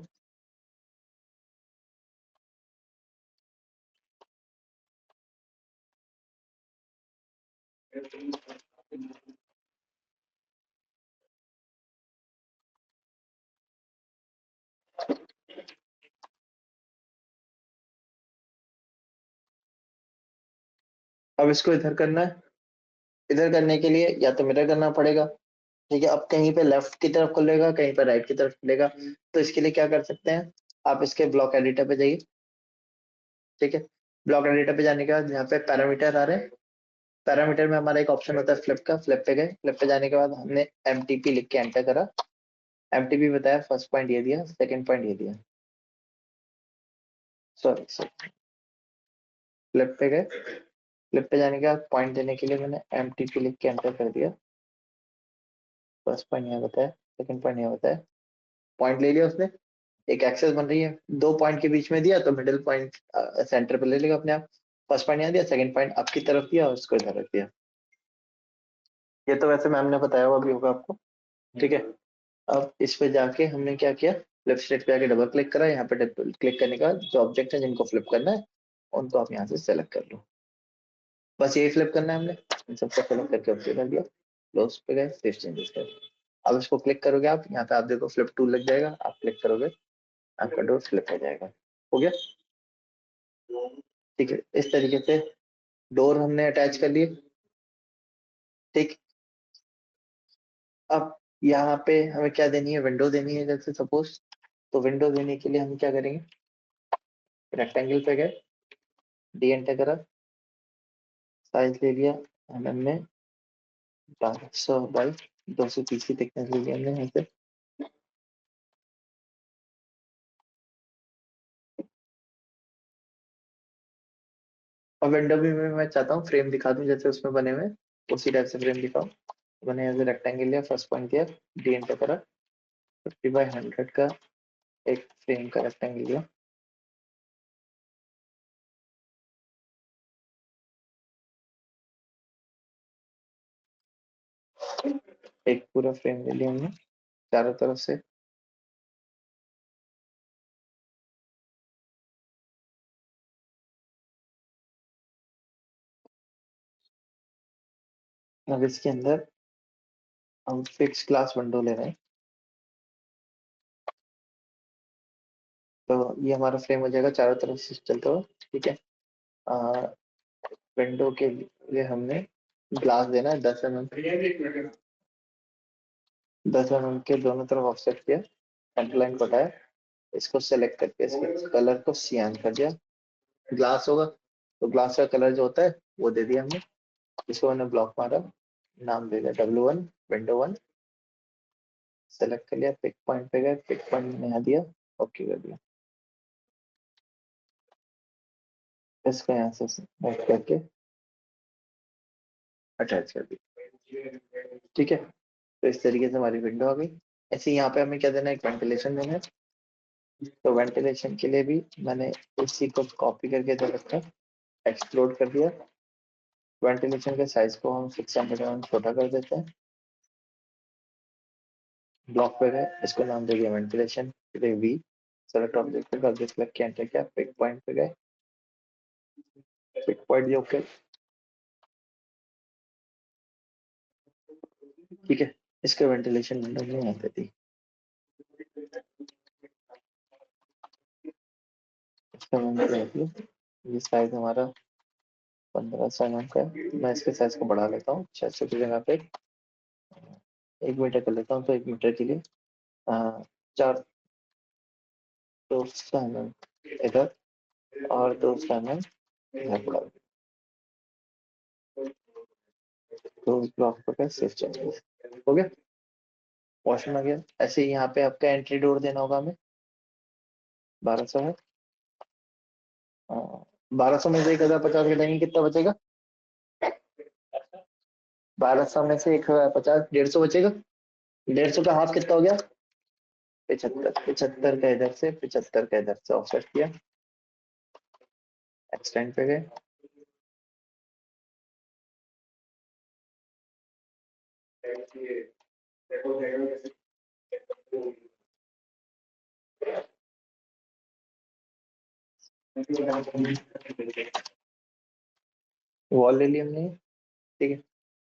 अब इसको इधर करना है। इधर करने के लिए या तो मिरर करना पड़ेगा, ठीक है। अब कहीं पे लेफ्ट की तरफ खुलेगा, कहीं पे राइट की तरफ खुलेगा, तो इसके लिए क्या कर सकते हैं, आप इसके ब्लॉक एडिटर पे जाइए, ठीक है। ब्लॉक एडिटर पे जाने के बाद यहाँ पे पैरामीटर आ रहे हैं, पैरामीटर में हमारा एक ऑप्शन होता है फ्लिप का, फ्लिप पे गए, फ्लिप पे जाने के बाद हमने MTP लिख के एंटर करा, MTP बताया, फर्स्ट पॉइंट ये दिया, सेकंड पॉइंट ये दिया, सॉरी फ्लिप पे गए, फ्लिप पे जाने के बाद पॉइंट देने के लिए मैंने MTP लिख के एंटर कर दिया, फर्स्ट पॉइंट यहाँ बताया, सेकंड पॉइंट यहाँ बताया, पॉइंट ले लिया उसने। एक एक्सेस बन रही है, दो पॉइंट के बीच में दिया तो मिडिल पॉइंट सेंटर पे ले लेगा अपने आप। फर्स्ट पॉइंट यहाँ दिया, सेकंड पॉइंट आपकी तरफ दिया और उसको इधर रख दिया। ये तो वैसे मैम ने बताया हुआ भी होगा आपको, ठीक है। अब इस पे जाके हमने क्या किया, लेफ्ट स्टेट पे आके डबल क्लिक करा, यहाँ पे क्लिक करने के बाद जो ऑब्जेक्ट है जिनको फ्लिप करना है उनको आप यहाँ से सेलेक्ट कर लो, बस यही फ्लिप करना है हमने, इन सबको सेलेक्ट करके ओके कर दिया, क्लोज पे गए, सेव चेंजेस कर। अब इसको क्लिक करोगे आप, यहाँ पे आप देखो फ्लिप टूल लग जाएगा, आप क्लिक करोगे आपका डोर फ्लिप हो जाएगा, हो गया, ठीक है। इस तरीके से डोर हमने अटैच कर लिए, ठीक। अब यहाँ पे हमें क्या देनी है, विंडो देनी है जैसे सपोज। तो विंडो देने के लिए हम क्या करेंगे, रेक्टेंगल पे गए, डी एंटर करा, साइज ले लिया हमने 1200 बाई 230 की थिकनेस ले लिया हमने यहाँ से। और विंडो भी मैं चाहता हूँ फ्रेम दिखा दूं जैसे उसमें बने हुए, उसी टाइप से फ्रेम दिखाओ। मैंने यहाँ से रेक्टेंगल लिया, फर्स्ट पॉइंट किया, डी एंटर करा, 50/100 का एक फ्रेम का रेक्टेंगल लिया। एक पूरा फ्रेम ले लिया हमने चारों तरफ से। अब इसके अंदर हम फिक्स ग्लास विंडो ले रहे हैं, तो ये हमारा फ्रेम हो जाएगा चारों तरफ से चलता हुआ। ठीक है, विंडो के लिए हमने ग्लास देना है 10 mm, 10 mm के दोनों तरफ ऑफसेट किया, सेंटर को हटाया, इसको सेलेक्ट करके इसके कलर को सियान कर दिया। ग्लास होगा तो ग्लास का कलर जो होता है वो दे दिया हमने। इसको मैंने ब्लॉक मारा, नाम दे दिया W1 विंडो 1, सेलेक्ट कर लिया, पिक पॉइंट पे गए, पिक पॉइंट में यहाँ दिया, ओके कर दिया। इसको यहाँ से सेलेक्ट करके अटैच कर दिया। ठीक है, तो इस तरीके से हमारी विंडो आ गई। ऐसे यहाँ पे हमें क्या देना है, एक वेंटिलेशन देना है। तो वेंटिलेशन के लिए भी मैंने इसी को कॉपी करके दे रखा है, एक्सप्लोड कर दिया। वेंटिलेशन के साइज को हम 600 mm छोटा कर देते हैं। ब्लॉक पे गए, इसको नाम दे दिया वेंटिलेशन, फिर वी, सेलेक्ट ऑब्जेक्ट पे ऑब्जेक्ट सेलेक्ट किया, एंटर किया, पिक पॉइंट पे गए, पिक पॉइंट दिया, ओके। ठीक है, इसका वेंटिलेशन विंडो में यहाँ पे थी। इसका ये साइज हमारा 1500 mm का है। मैं इसके साइज को बढ़ा लेता हूँ 600 की जगह पे 1 मीटर कर लेता हूँ। तो 1 मीटर के लिए 400 mm इधर और 200 mm इधर बढ़ा, तो ब्लॉक पर सिर्फ चाहिए, हो गया, वॉशरूम आ गया। ऐसे ही यहाँ पे आपका एंट्री डोर देना होगा हमें, 1200 है। 1200 में से 1050 घटाएंगे कितना बचेगा, 1200 में से 1050, 150 बचेगा। 150 का हाफ कितना हो गया, 75, 75 का इधर से 75 का इधर से ऑफसेट किया, एक्सटेंड पे गए, वॉल ले ली हमने। ठीक है,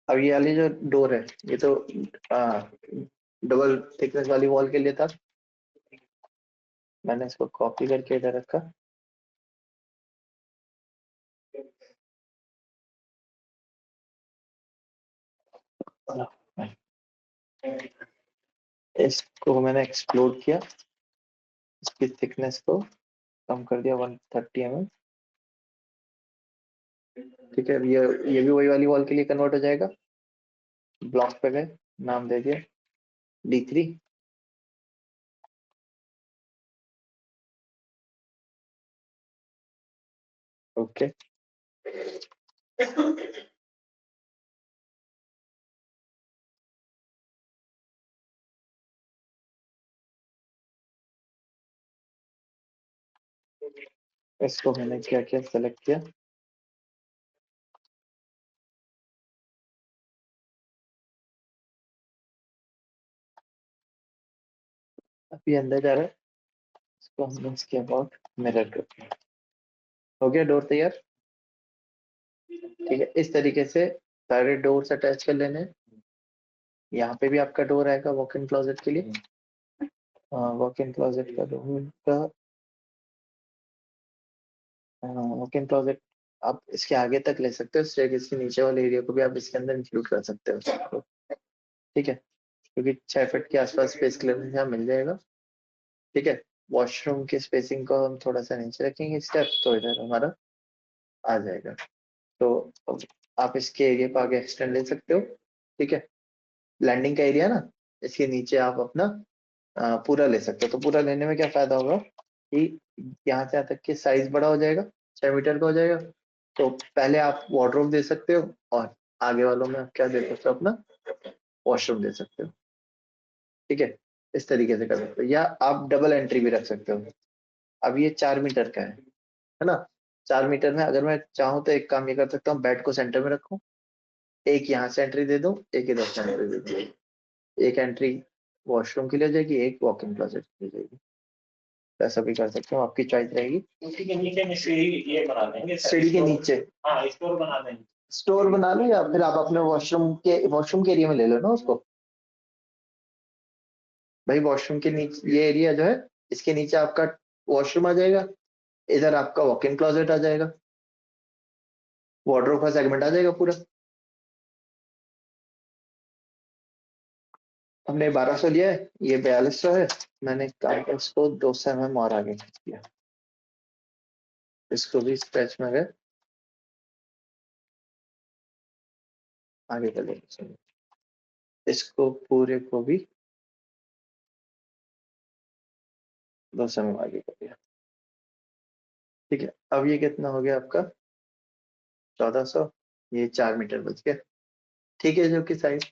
अब ये वाली जो डोर है ये तो डबल थिकनेस वाली वॉल के लिए था, मैंने इसको कॉपी करके इधर रखा। इसको मैंने एक्सप्लोड किया, इसकी थिकनेस को कम कर दिया 130 mm। ठीक है, ये भी वही वाली वॉल के लिए कन्वर्ट हो जाएगा। ब्लॉक पे गए, नाम दे दिया D3, ओके। इसको मैंने क्या क्या सेलेक्ट किया, अभी अंदर जा रहा है, इसको हमने इसके अबाउट मिरर कर दिया, हो गया डोर तैयार। ठीक है, इस तरीके से सारे डोर्स अटैच कर लेने। यहाँ पे भी आपका डोर आएगा वॉक इन क्लोजेट के लिए, वॉक इन क्लोजेट का डोर का वॉक इन क्लोजेट आप इसके आगे तक ले सकते हो, स्टेयरकेस के नीचे वाले एरिया को भी आप इसके अंदर इंक्लूड कर सकते हो। ठीक है, क्योंकि 6 फीट के आसपास स्पेस क्लियरेंस यहाँ मिल जाएगा। ठीक है, वॉशरूम के स्पेसिंग को हम थोड़ा सा नीचे रखेंगे स्टेप, तो इधर हमारा आ जाएगा। तो अब आप इसके एरिया को आगे एक्सटेंड ले सकते हो। ठीक है, लैंडिंग का एरिया ना, इसके नीचे आप अपना पूरा ले सकते हो। तो पूरा लेने में क्या फायदा होगा कि यहाँ से यहाँ तक की साइज बड़ा हो जाएगा, 6 मीटर का हो जाएगा। तो पहले आप वार्डरोब दे सकते हो और आगे वालों में आप क्या दे सकते हो, अपना वॉशरूम दे सकते हो। ठीक है, इस तरीके से कर सकते हो, या आप डबल एंट्री भी रख सकते हो। अब ये 4 मीटर का है ना। 4 मीटर में अगर मैं चाहूँ तो एक काम ये कर सकता हूँ, बेड को सेंटर में रखूँ, एक यहाँ से एंट्री दे दूँ, एक इधर से एंट्री दे दूँ। एक एंट्री वॉशरूम के लिए हो जाएगी, एक वॉक इन क्लोजेट की हो जाएगी। ऐसा भी कर सकते हो, आपकी चॉइस रहेगी। उसी के नीचे में सीढ़ी ये बना देंगे, सीढ़ी के नीचे हाँ स्टोर बना देंगे। स्टोर बना लो, या फिर आप अपने वॉशरूम के एरिया में ले लो ना उसको। भाई वॉशरूम के नीचे ये एरिया जो है, इसके नीचे आपका वॉशरूम आ जाएगा, इधर आपका वॉक इन क्लोजेट आ जाएगा, वार्डरोब का सेगमेंट आ जाएगा पूरा। हमने 1200 लिया है, ये 4200 है। मैंने कार्कस को 200 mm और आगे खींच दिया, इसको भी स्ट्रेच में गए आगे कर लेंगे, इसको पूरे को भी 200 mm आगे कर दिया। ठीक है, अब ये कितना हो गया आपका 1400, ये 4 मीटर बच गया। ठीक है, जो कि साइज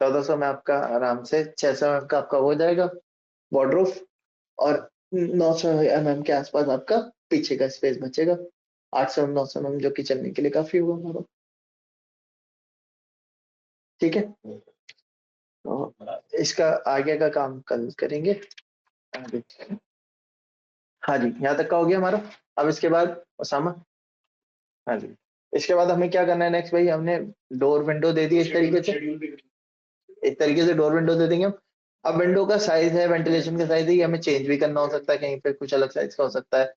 1400 में आपका आराम से 600 mm का आपका हो जाएगा वार्डरोब, और 900 mm के आसपास आपका पीछे का स्पेस बचेगा। 800 900 mm जो कि चलने के लिए काफी होगा हमारा। ठीक है, तो इसका आगे का काम कल करेंगे आगे। हाँ जी, यहाँ तक का हो गया हमारा। अब इसके बाद उसामा, हाँ जी, इसके बाद हमें क्या करना है नेक्स्ट भाई, हमने डोर विंडो दे दी इस तरीके से, एक तरीके से डोर विंडो दे देंगे हम। अब विंडो का साइज है, वेंटिलेशन का साइज है, ये हमें चेंज भी करना हो सकता है, कहीं पे कुछ अलग साइज का हो सकता है।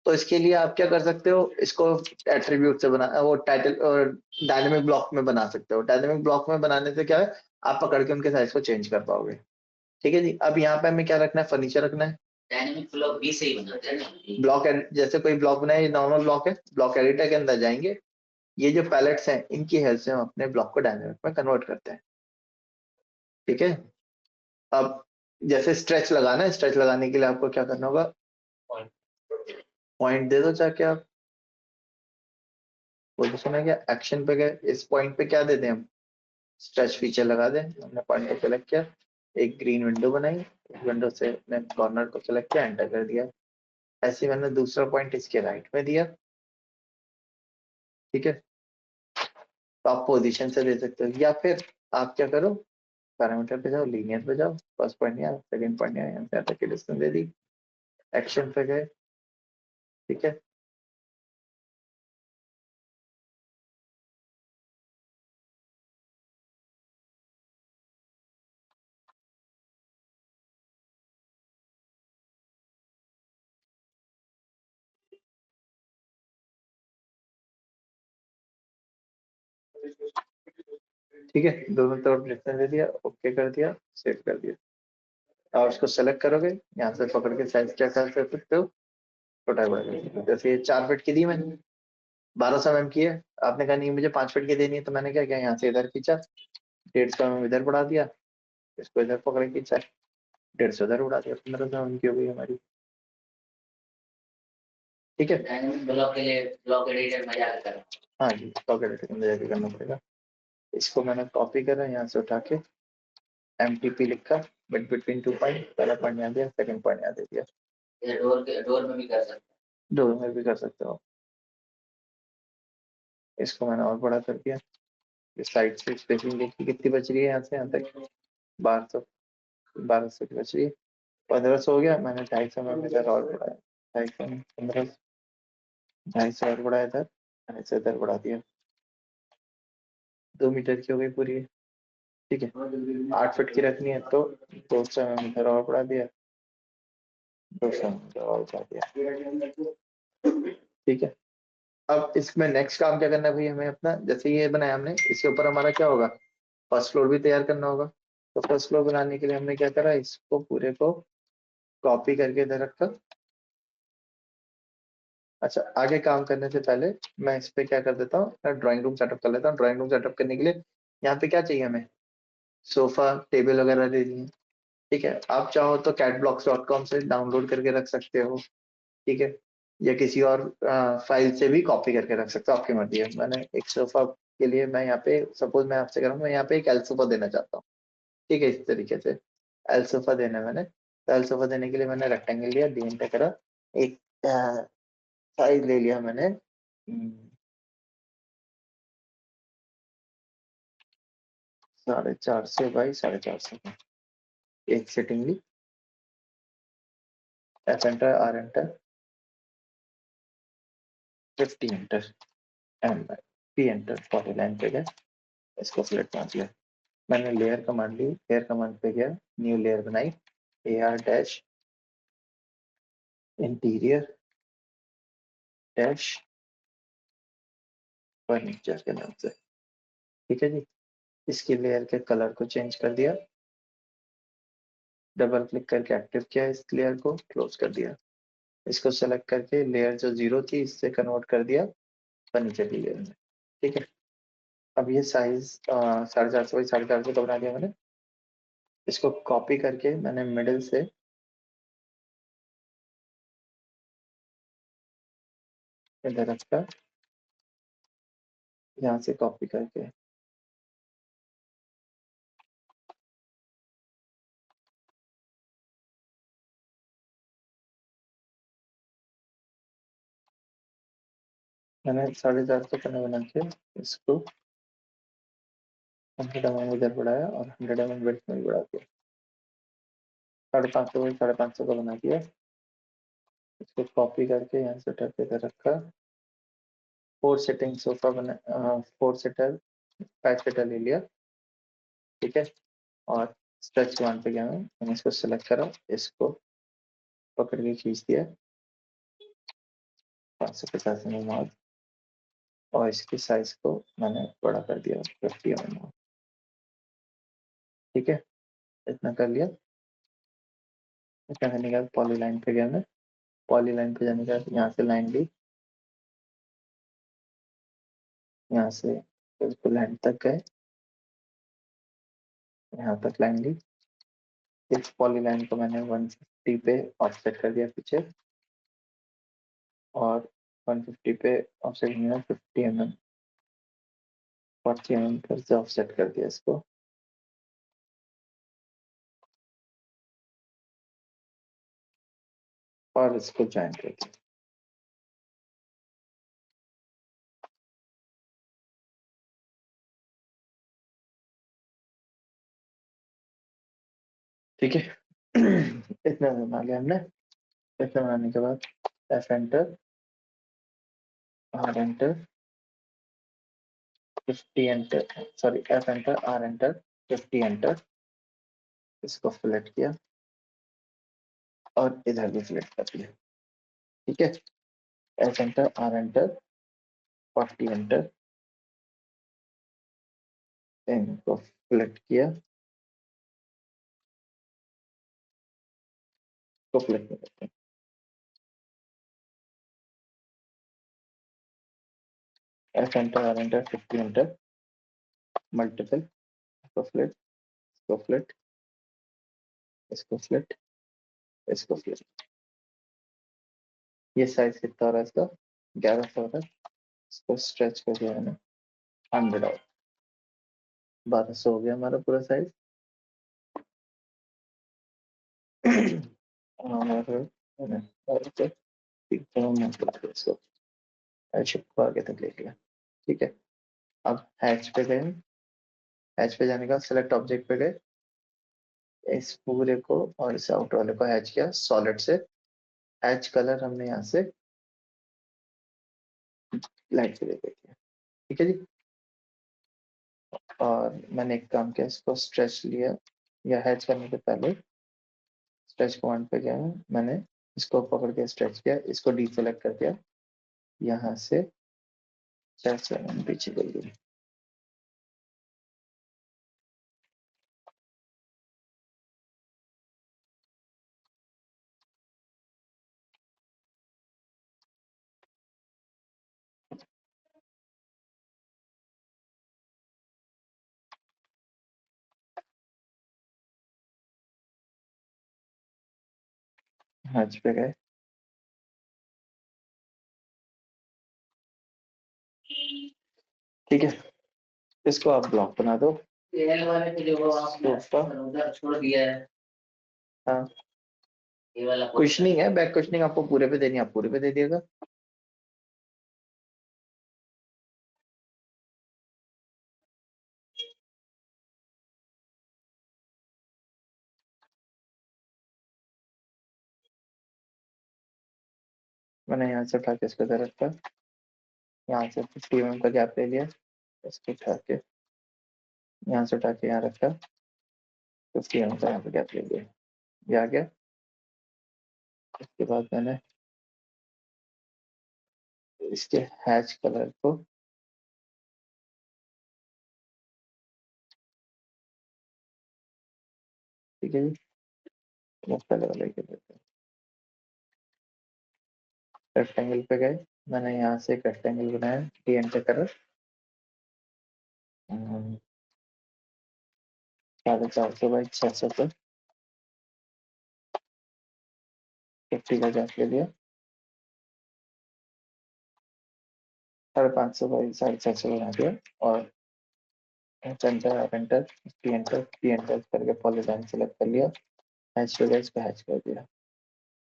तो इसके लिए आप क्या कर सकते हो, इसको एट्रीब्यूट से बना, वो टाइटल और डायनेमिक ब्लॉक में बना सकते हो। डायनेमिक ब्लॉक में बनाने से क्या है, आप पकड़ के उनके साइज को चेंज कर पाओगे। ठीक है जी, अब यहाँ पे हमें क्या रखना है, फर्नीचर रखना है। डायनेमिक ब्लॉक भी सही बनाते हैं ना। ब्लॉक जैसे कोई ब्लॉक बनाए, ये नॉर्मल ब्लॉक है, ब्लॉक एडिटर के अंदर जाएंगे, ये जो पैलेट्स हैं इनकी हेल्प से हम अपने ब्लॉक को डायनेमिक में कन्वर्ट करते हैं। ठीक है, अब जैसे स्ट्रेच लगाना है, स्ट्रेच लगाने के लिए आपको क्या करना होगा, पॉइंट दे दो जाके आप, पोजीशन है क्या, एक्शन पे गए, इस पॉइंट पे क्या दे दें हम, स्ट्रेच फीचर लगा दें। हमने पॉइंट को सेलेक्ट किया, एक ग्रीन विंडो बनाई, विंडो से मैंने कॉर्नर को सेलेक्ट किया, एंटर कर दिया। ऐसे मैंने दूसरा पॉइंट इसके राइट में दिया। ठीक है, तो आप पोजीशन से दे सकते हो, या फिर आप क्या करो, पैरामीटर पे जाओ, लीनियर पे जाओ, फर्स्ट पॉइंट यहाँ, सेकंड पॉइंट यहाँ, यहाँ तक की डिस्टेंस दे दी, एक्शन पे गए। ठीक है, ठीक है, दोनों तरफ डिस्टेंस दे दिया, ओके कर दिया, सेव कर दिया। और उसको सेलेक्ट करोगे, यहाँ से पकड़ के साइज क्या कर सकते हो, छोटा बड़ा कर सकते हो। जैसे ये 4 फीट की दी मैंने, 1200 mm की है, आपने कहा नहीं मुझे 5 फीट की देनी है, तो मैंने क्या किया, यहाँ से इधर खींचा, 150 mm इधर बढ़ा दिया, इसको इधर पकड़ के खींचा, 150 इधर उड़ा दिया, 1500 mm की हो गई हमारी। ठीक है, डायनेमिक ब्लॉक के लिए ब्लॉक एडिटर में जाकर करो। हाँ जी, पॉकेट एडिटर के अंदर जाके करना पड़ेगा। इसको मैंने कॉपी करा, यहाँ से उठा के MTP लिखा, मिड बिटवीन 2 पॉइंट, पहला पॉइंट यहाँ दिया, सेकंड पॉइंट यहाँ दे दिया। ये डोर में भी कर सकते हैं। डोर में भी कर सकते हो। इसको मैंने और बड़ा कर दिया, इस साइड से स्पेसिंग देखिए कितनी बच रही है, यहाँ से यहाँ तक 1200 की बच रही है। 1500 हो गया, मैंने 250 में इधर और बढ़ाया, 250 में 1500, 250 और बढ़ाया इधर, 250 इधर बढ़ा दिया, 2 मीटर की हो गई पूरी। ठीक है, 8 फीट की रखनी है तो 200 में इधर और बढ़ा दिया, 200 में इधर और बढ़ा दिया। ठीक है, अब इसमें नेक्स्ट काम क्या करना है भाई, हमें अपना जैसे ये बनाया हमने, इसके ऊपर हमारा क्या होगा, फर्स्ट फ्लोर भी तैयार करना होगा। तो फर्स्ट फ्लोर बनाने के लिए हमने क्या करा, इसको पूरे को कॉपी करके इधर रखा। अच्छा, आगे काम करने से पहले मैं इस पे क्या कर देता हूँ, ड्राइंग रूम सेटअप कर लेता हूँ। ड्राइंग रूम सेटअप करने के लिए यहाँ पे क्या चाहिए हमें, सोफा टेबल वगैरह दे दिए। ठीक है, आप चाहो तो catblocks.com से डाउनलोड करके रख सकते हो। ठीक है, या किसी और फाइल से भी कॉपी करके रख सकते हो, आपकी मर्जी है। मैंने एक सोफा के लिए मैं यहाँ पे सपोज मैं आपसे करूँ, मैं यहाँ पे एक एल सोफा देना चाहता हूँ। ठीक है, इस तरीके से एल सोफा देना है मैंने। तो एल सोफा देने के लिए मैंने रेक्टेंगल लिया, डी एंटर करा, एक साइज ले लिया मैंने 450 बाई 450 का, एक सेटिंग ली, F enter, R enter, 50 enter, M P enter, polyline पे गया, इसको सिलेक्ट कर लिया। मैंने लेयर कमांड ली, लेयर कमांड पे गया, न्यू लेयर बनाई, AR dash interior dash furniture के नाम से। ठीक है जी, इसकी लेयर के कलर को चेंज कर दिया, डबल क्लिक करके एक्टिव किया, इस लेयर को क्लोज कर दिया। इसको सेलेक्ट करके लेयर जो 0 थी इससे कन्वर्ट कर दिया फर्नीचर की लेयर में। ठीक है, अब ये साइज 450 बाई 450 का बना दिया मैंने। इसको कॉपी करके मैंने मिडिल से इधर रखा, यहाँ से कॉपी करके मैंने 450 का बना के इसको 100 mm इधर बढ़ाया और 100 mm विड्थ में भी बढ़ा दिया। 550 बाई 550 का बना दिया। इसको कॉपी करके यहाँ से उठा के इधर रखा। 4 सीटिंग सोफा बना, 4 सीटर 5 सीटर ले लिया। ठीक है, और स्ट्रेच कमांड पे गया मैंने इसको सेलेक्ट करा, इसको पकड़ के खींच दिया 550 mm और इसकी साइज को मैंने बड़ा कर दिया 50 mm। ठीक है, इतना कर लिया। इतना करने के बाद पॉलीलाइन पे गया मैं, पॉलीलाइन पे जाने के बाद यहाँ से लाइन ली, यहाँ से बिल्कुल एंड तक गए, यहाँ तक लाइन ली। इस पॉलीलाइन को मैंने 150 पे ऑफसेट कर दिया पीछे, और 150 पे ऑफसेट करना 50 mm 40 mm फिर से ऑफसेट कर दिया इसको। और इसको ज्वाइन कर दिया। ठीक है, इतना बना लिया हमने। इतना बनाने के बाद F enter, R enter, 50 enter, sorry F enter, R enter, 50 enter, इसको सिलेक्ट किया और इधर भी सिलेक्ट कर दिया। ठीक है, F enter, R enter, 40 enter, इनको सिलेक्ट किया, इसको सिलेक्ट करते हैं, F enter, R enter, 50 enter, multiple, इसको फ्लिट, इसको फ्लिट, इसको फ्लिट, इसको फ्लिट। ये साइज कितना हो रहा है इसका, 1100 हो रहा है। इसको स्ट्रेच कर दिया मैंने 100 और 1200 हो गया हमारा पूरा साइज। और मैंने और इसे इसको शिप को आगे तक ले लिया। ठीक है, अब हैच पे गए, हैच पे जाने के बाद सिलेक्ट ऑब्जेक्ट पे गए, इस पूरे को और इस आउटर वाले को हैच किया सॉलिड से। हैच कलर हमने यहाँ से लाइट पे दे दिया। ठीक है जी, और मैंने एक काम किया, इसको स्ट्रेच लिया, या हैच करने के पहले स्ट्रेच कमांड पे गया मैंने, इसको पकड़ के स्ट्रेच किया, इसको डीसेलेक्ट कर दिया, यहाँ से 4 पीछे कर दिया। हैच पे गए, ठीक है, इसको आप ब्लॉक बना दो। एल वाले पे जो वो आपने उधर छोड़ दिया है, हाँ, ये वाला कुशनिंग है, बैक कुशनिंग आपको पूरे पे देनी है, आप पूरे पे दे दिएगा। मैंने यहाँ से उठा के इसको इधर रखा, यहाँ से 50 mm का गैप ले लिया, इसको उठा के यहाँ से उठा के यहाँ रखा, 50 mm का यहाँ पे गैप ले लिया, ये आ गया। उसके बाद मैंने इसके हैच कलर को ठीक है जी, वो पहले वाले के देते हैं। रेक्टेंगल पे गए, मैंने यहाँ से एक रेक्टेंगल बनाया, डी एंटर कलर 450 बाई 600 पे 50 का गैप ले लिया, 550 बाई 650 बना दिया और एंटर एंटर डी एंटर करके पॉलीलाइन सेलेक्ट कर लिया, हैच पे गए, इसको हैच कर दिया,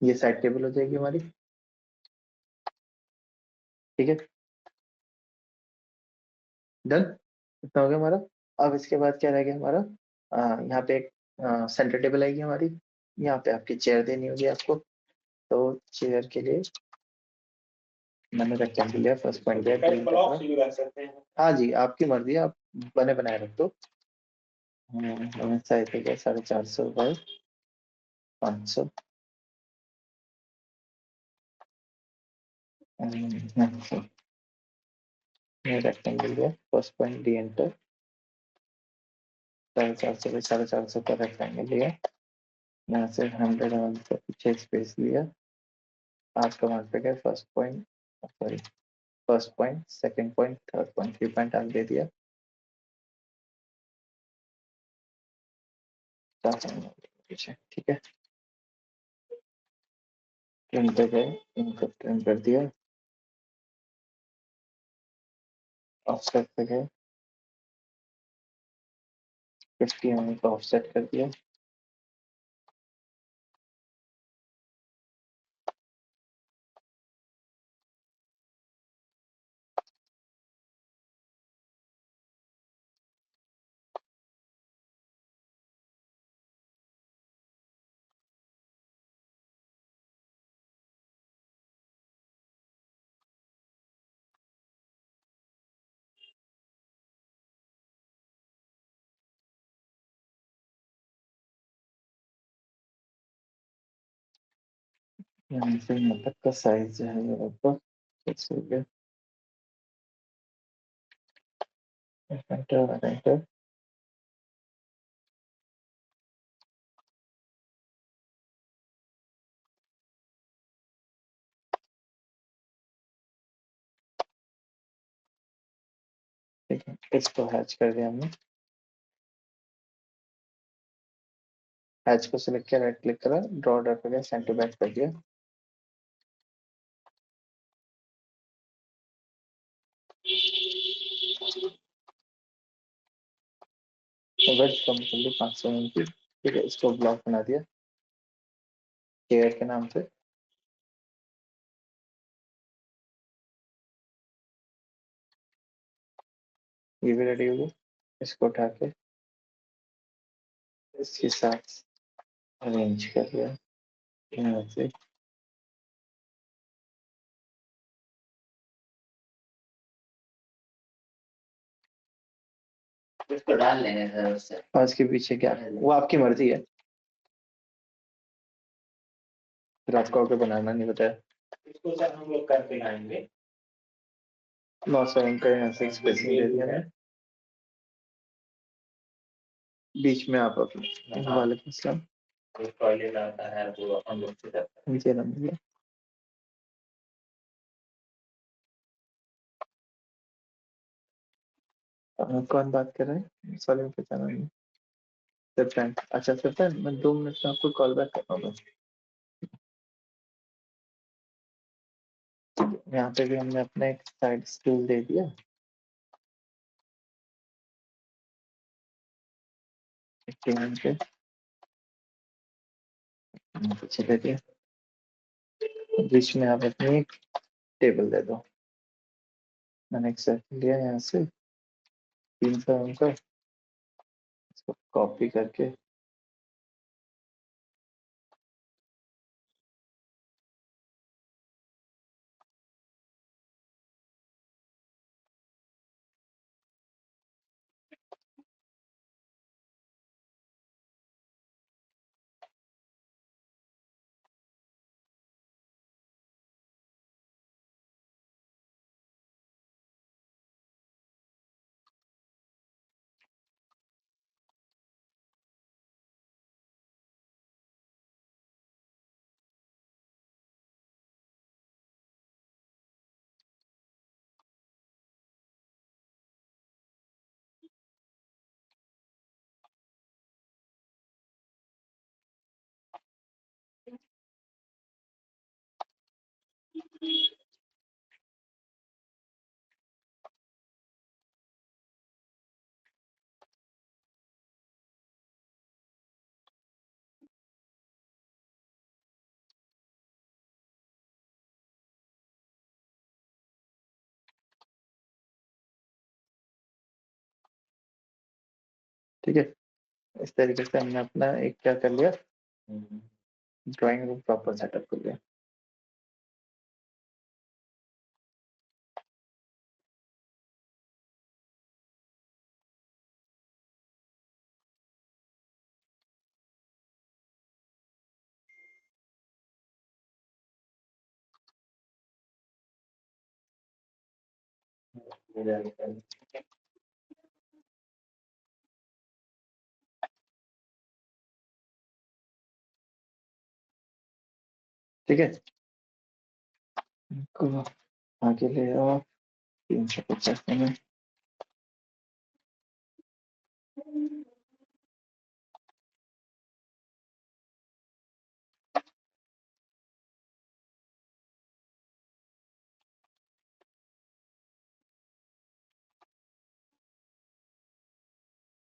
ये साइड टेबल हो जाएगी हमारी, ठीक है, डन, इतना हो गया हमारा। अब इसके बाद क्या रह गया हमारा, यहाँ पे एक सेंटर टेबल आएगी हमारी, यहाँ पे आपकी चेयर देनी होगी आपको, तो चेयर के लिए मैंने रेक्टेंगल लिया, फर्स्ट पॉइंट दिया, कई ब्लॉक्स भी रख सकते हैं। हाँ जी, आपकी मर्जी है, आप बने बनाए रख दो। साइज हो गया 450 बाई 500, रेक्टेंगल लिया, first point D enter, 450 by 450 का रेक्टेंगल लिया, यहाँ से 100 mm का पीछे स्पेस लिया, आज कमांड पे गए, first point sorry first point, second point, third point, 3 point आगे दे दिया, पीछे, ठीक है, ट्रिम पे गए, इनको ट्रिम कर दिया, ऑफसेट पे गए, 50 mm का ऑफसेट कर दिया, यहाँ से यहाँ तक का साइज जो है ये लगभग 6 हो गया, एंटर एंटर, ठीक है, इसको हैच कर दिया हमने, हैच को सिलेक्ट किया, राइट क्लिक करा, ड्रॉ डॉट पे गया, सेंटर बैक कर दिया, वेज कम कर ली 500 mm की, ठीक है, इसको ब्लॉक बना दिया चेयर के नाम से, ये भी रेडी हो गया, इसको उठा के इसके साथ अरेंज कर दिया, यहाँ से इसको डाल लेंगे सर उससे। आज के पीछे क्या, वो आपकी मर्जी है, फिर आपको आगे बनाना नहीं बताया, इसको सर हम लोग करके आएंगे। 900 mm का यहाँ से स्पेसिंग दे दिया है, बीच में आप अपने वालेकुम सलाम टॉयलेट आता है वो हम लोग से करते हैं। नीचे नंबर, कौन बात कर रहे हैं, सॉरी मैं पहचाना नहीं, सिर्फ अच्छा सिर्फ मैं 2 मिनट में आपको कॉल बैक कर पाऊंगा। यहाँ पे भी हमने अपने एक साइड स्टूल दे दिया, के पीछे दे दिया, बीच में आप अपनी एक टेबल दे दो। मैंने एक सर्कल लिया यहाँ से 300 mm का, इसको कॉपी करके ठीक है। इस तरीके से हमने अपना एक क्या कर लिया, ड्राइंग रूम प्रॉपर सेटअप कर लिया। ठीक है, इनको आगे ले आओ 350 में।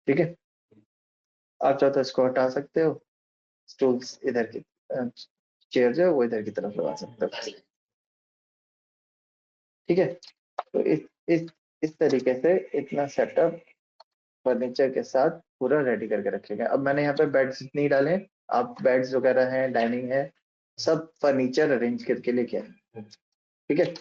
ठीक है, आप चाहो तो इसको हटा सकते हो, स्टूल्स इधर की चेयर जो है वो इधर की तरफ लगा सकते हो। ठीक है, तो इस तरीके से इतना सेटअप फर्नीचर के साथ पूरा रेडी करके रखेगा। अब मैंने यहाँ पे बेड्स नहीं डाले, आप बेड्स वगैरह हैं, डाइनिंग है, सब फर्नीचर अरेंज करके लेके आए। ठीक है,